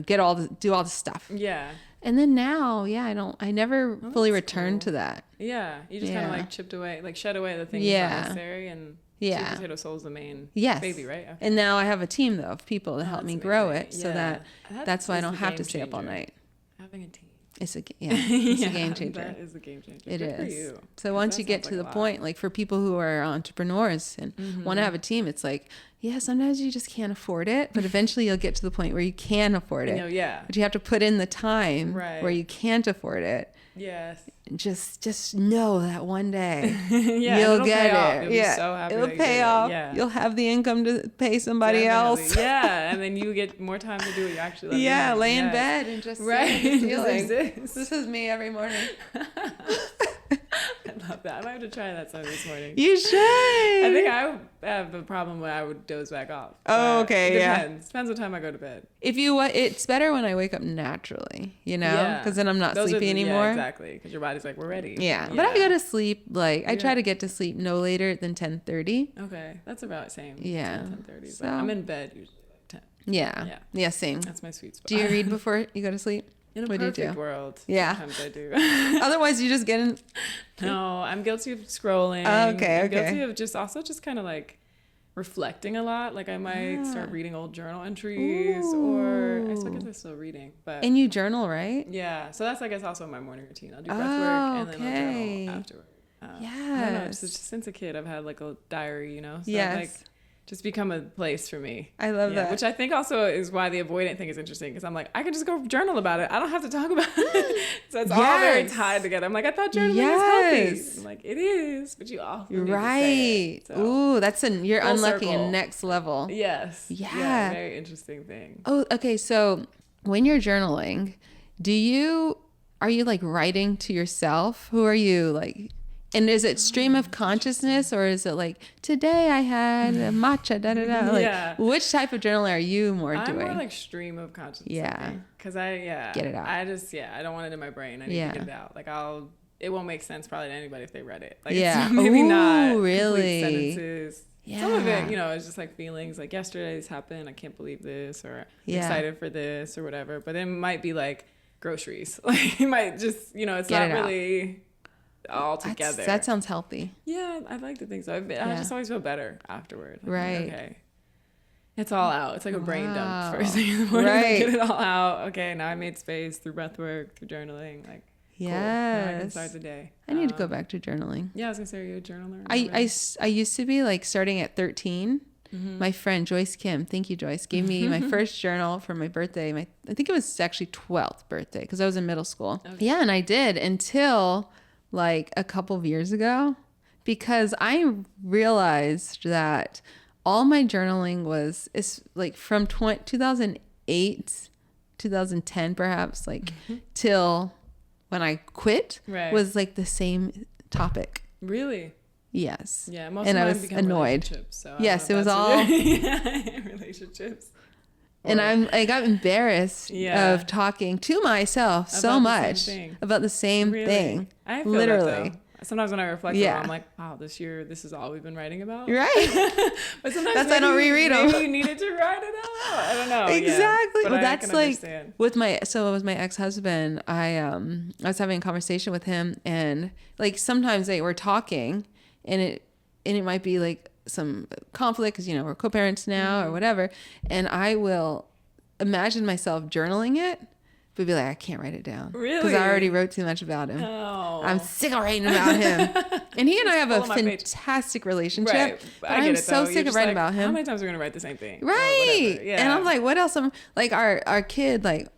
do all the stuff. Yeah. And then now, I never fully returned to that. Yeah. You just kind of like chipped away, like shed away the things necessary, and Sweet Potato Soul is the main baby, right? Okay. And now I have a team though of people to help me grow it, so that's why I don't have to stay up all night. Having a team. It's a game changer. That is a game changer. It Good is. For you. So once you get to the point, like for people who are entrepreneurs and want to have a team, it's like, sometimes you just can't afford it, but eventually you'll get to the point where you can afford it. But you have to put in the time where you can't afford it. Yes. Just know that one day you'll get it. You'll be so happy it'll pay off. Yeah. You'll have the income to pay somebody else. Yeah, and then you get more time to do what you actually love. Yeah, lay in bed and just this is me every morning. I love that. I might have to try that some this morning. You should. I think I have a problem when I would doze back off. Oh, okay. It depends what time I go to bed. It's better when I wake up naturally, because then I'm not sleepy anymore. Yeah, exactly. Because your body's like, we're ready. Yeah. But I go to sleep, I try to get to sleep no later than 10:30. Okay. That's about the same. Yeah. 10:30. So I'm in bed usually at 10. Yeah, same. That's my sweet spot. Do you read before you go to sleep? In a perfect world. Sometimes I do. Otherwise, you just get in. No, I'm guilty of scrolling. Okay. I'm guilty of just kind of like reflecting a lot. Like I might start reading old journal entries, or I guess I'm still reading. But and you journal, right? Yeah. So that's, I guess, also my morning routine. I'll do breath work and then I'll journal afterward. I don't know. Since a kid, I've had like a diary, So like, just become a place for me. I love that. Which I think also is why the avoidant thing is interesting, because I'm like, I can just go journal about it. I don't have to talk about it. So it's all very tied together. I'm like, I thought journaling was healthy. I'm like, it is, but you also need to say it, so. Ooh, you're Full unlocking circle. a next level. Yes. Yeah. Very interesting thing. Oh, okay. So when you're journaling, are you like writing to yourself? Who are you like? And is it stream of consciousness, or is it like, today I had a matcha, da da da? Like, which type of journaling are you doing? I'm more like stream of consciousness. Yeah. Because get it out. I don't want it in my brain. I need to get it out. Like it won't make sense probably to anybody if they read it. Like, yeah. It's maybe not really complete sentences. Yeah. Some of it, it's just like feelings like, yesterday this happened, I can't believe this, or I'm excited for this, or whatever. But it might be like groceries. Like it might just, it's not really all together. That sounds healthy. Yeah, I'd like to think so. I just always feel better afterward. Like, right. Okay. It's all out. It's like a brain dump first thing in the morning. Right. Get it all out. Okay, now I made space through breath work, through journaling. Like, yes. Cool. Now I can start the day. I need to go back to journaling. Yeah, I was gonna say, are you a journaler? I used to be like starting at 13. Mm-hmm. My friend Joyce Kim, thank you Joyce, gave me my first journal for my birthday. I think it was actually 12th birthday because I was in middle school. Okay. Yeah, and I did until like a couple of years ago, because I realized that all my journaling is like from 2008, 2010 perhaps, like till when I quit, was like the same topic. Really? Yes. Yeah, most and of I mine was annoyed. So yes, it was all relationships. And I got embarrassed of talking to myself so much about the same thing. I feel literally. That, though. Sometimes when I reflect on it, I'm like, wow, this year, this is all we've been writing about. Right. But sometimes that's why I don't reread them. Maybe you needed to write it out. I don't know. Exactly. Yeah. Well, that's like with my ex-husband, I was having a conversation with him, and like sometimes we're talking and it might be like some conflict because, we're co-parents now or whatever. And I will imagine myself journaling it, but be like, I can't write it down. Really? Because I already wrote too much about him. Oh. I'm sick of writing about him. And he and I have a fantastic relationship. Right. But I'm so sick of writing about him. How many times are we going to write the same thing? Right. Yeah. And I'm like, what else? I'm like, our kid, like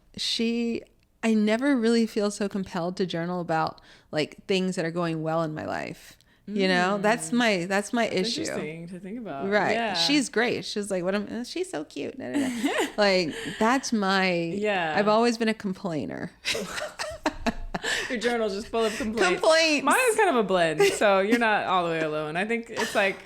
I never really feel so compelled to journal about like things that are going well in my life. That's my issue. Interesting to think about. Right. Yeah. She's great. She's like, she's so cute. Like, that's I've always been a complainer. Your journal's just full of complaints. Mine is kind of a blend, so you're not all the way alone. I think it's like,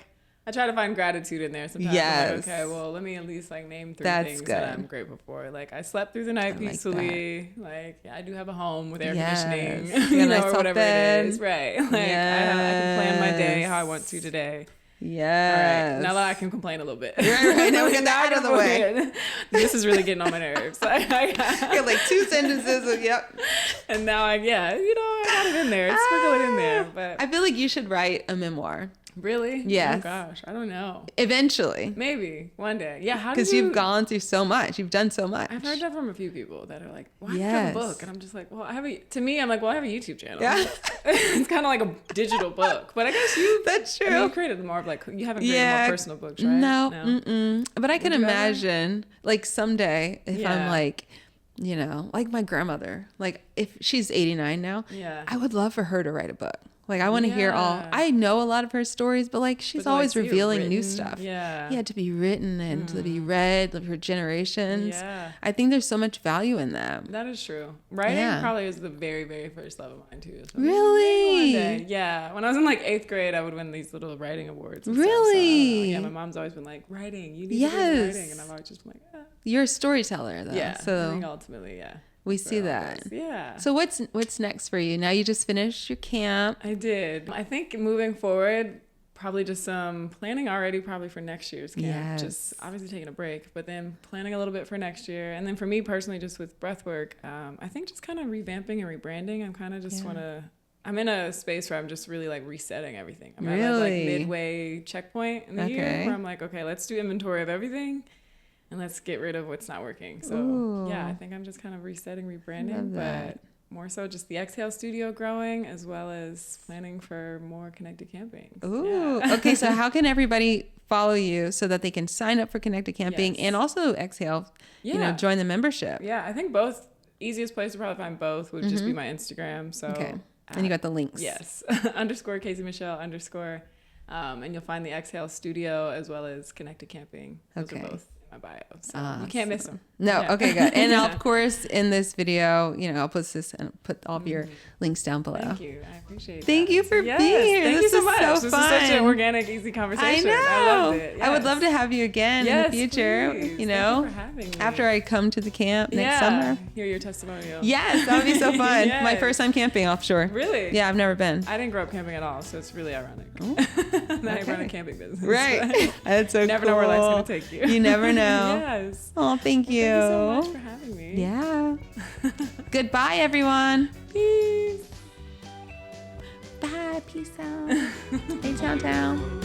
I try to find gratitude in there sometimes. Yes. I'm like, okay, well, let me at least like name 3 things that I'm grateful for. Like, I slept through the night peacefully. Like, I do have a home with air conditioning, nice or whatever bed. it is. Right. Like, I can plan my day how I want to today. Yes. All right. Now that I can complain a little bit. Right. Now we get that out of the way. This is really getting on my nerves. I got like 2 sentences of yep. And now I got it in there. It's sprinkled in there. But I feel like you should write a memoir. Really? Yes. Oh gosh, I don't know. Eventually. Maybe one day. Yeah. How? Because you've gone through so much. You've done so much. I've heard that from a few people that are like, "Why have a book?" And I'm just like, "Well, I have a." To me, I'm like, "Well, I have a YouTube channel." Yeah. It's kind of like a digital book, but I guess you. That's true. You created more of like you haven't created more personal books, right? No. But I can imagine like someday if I'm like, like my grandmother, like if she's 89 now, I would love for her to write a book. Like, I want to hear I know a lot of her stories, but like, she's always revealing new stuff. Yeah. To be written and to be read for generations. Yeah. I think there's so much value in that. That is true. Writing probably was the very, very first love of mine too. So really? Yeah. When I was in like 8th grade, I would win these little writing awards. Really? So, yeah. My mom's always been like, writing. You need to be writing. And I've always just been like, You're a storyteller though. Yeah. So I think ultimately, we see that. Yeah. So what's next for you? Now you just finished your camp. I did. I think moving forward, probably just some planning already probably for next year's camp. Yes. Just obviously taking a break, but then planning a little bit for next year. And then for me personally, just with breathwork, I think just kind of revamping and rebranding. I'm kind of just I'm in a space where I'm just really like resetting everything. I'm at like midway checkpoint in the year where I'm like, okay, let's do inventory of everything. And let's get rid of what's not working. So I think I'm just kind of resetting, rebranding, but more so just the Exhale Studio growing as well as planning for more connected camping. Ooh. Okay. So how can everybody follow you so that they can sign up for connected camping and also Exhale, join the membership? Yeah. I think both easiest place to probably find both would just be my Instagram. So, and you got the links. Yes. _ Casey Michelle _ and you'll find the Exhale Studio as well as connected camping. Those are both my bio, so you can't miss them. No, okay, good. And of course, in this video, I'll put all of your links down below. Thank you, I appreciate it. Thank you for being here. Thank you so much. So this is such an organic, easy conversation. I know. I loved it. Yes. I would love to have you again in the future. Please. Thank you for having me. After I come to the camp next summer. Hear your testimonial. Yes, that would be so fun. My first time camping offshore. Really? Yeah, I've never been. I didn't grow up camping at all, so it's really ironic that I run a camping business. Right. That's so cool. You never know where life's going to take you. You never know. Yes. Oh, thank you. Thank you so much for having me. Yeah. Goodbye, everyone. Peace. Bye. Peace out. Hey, town.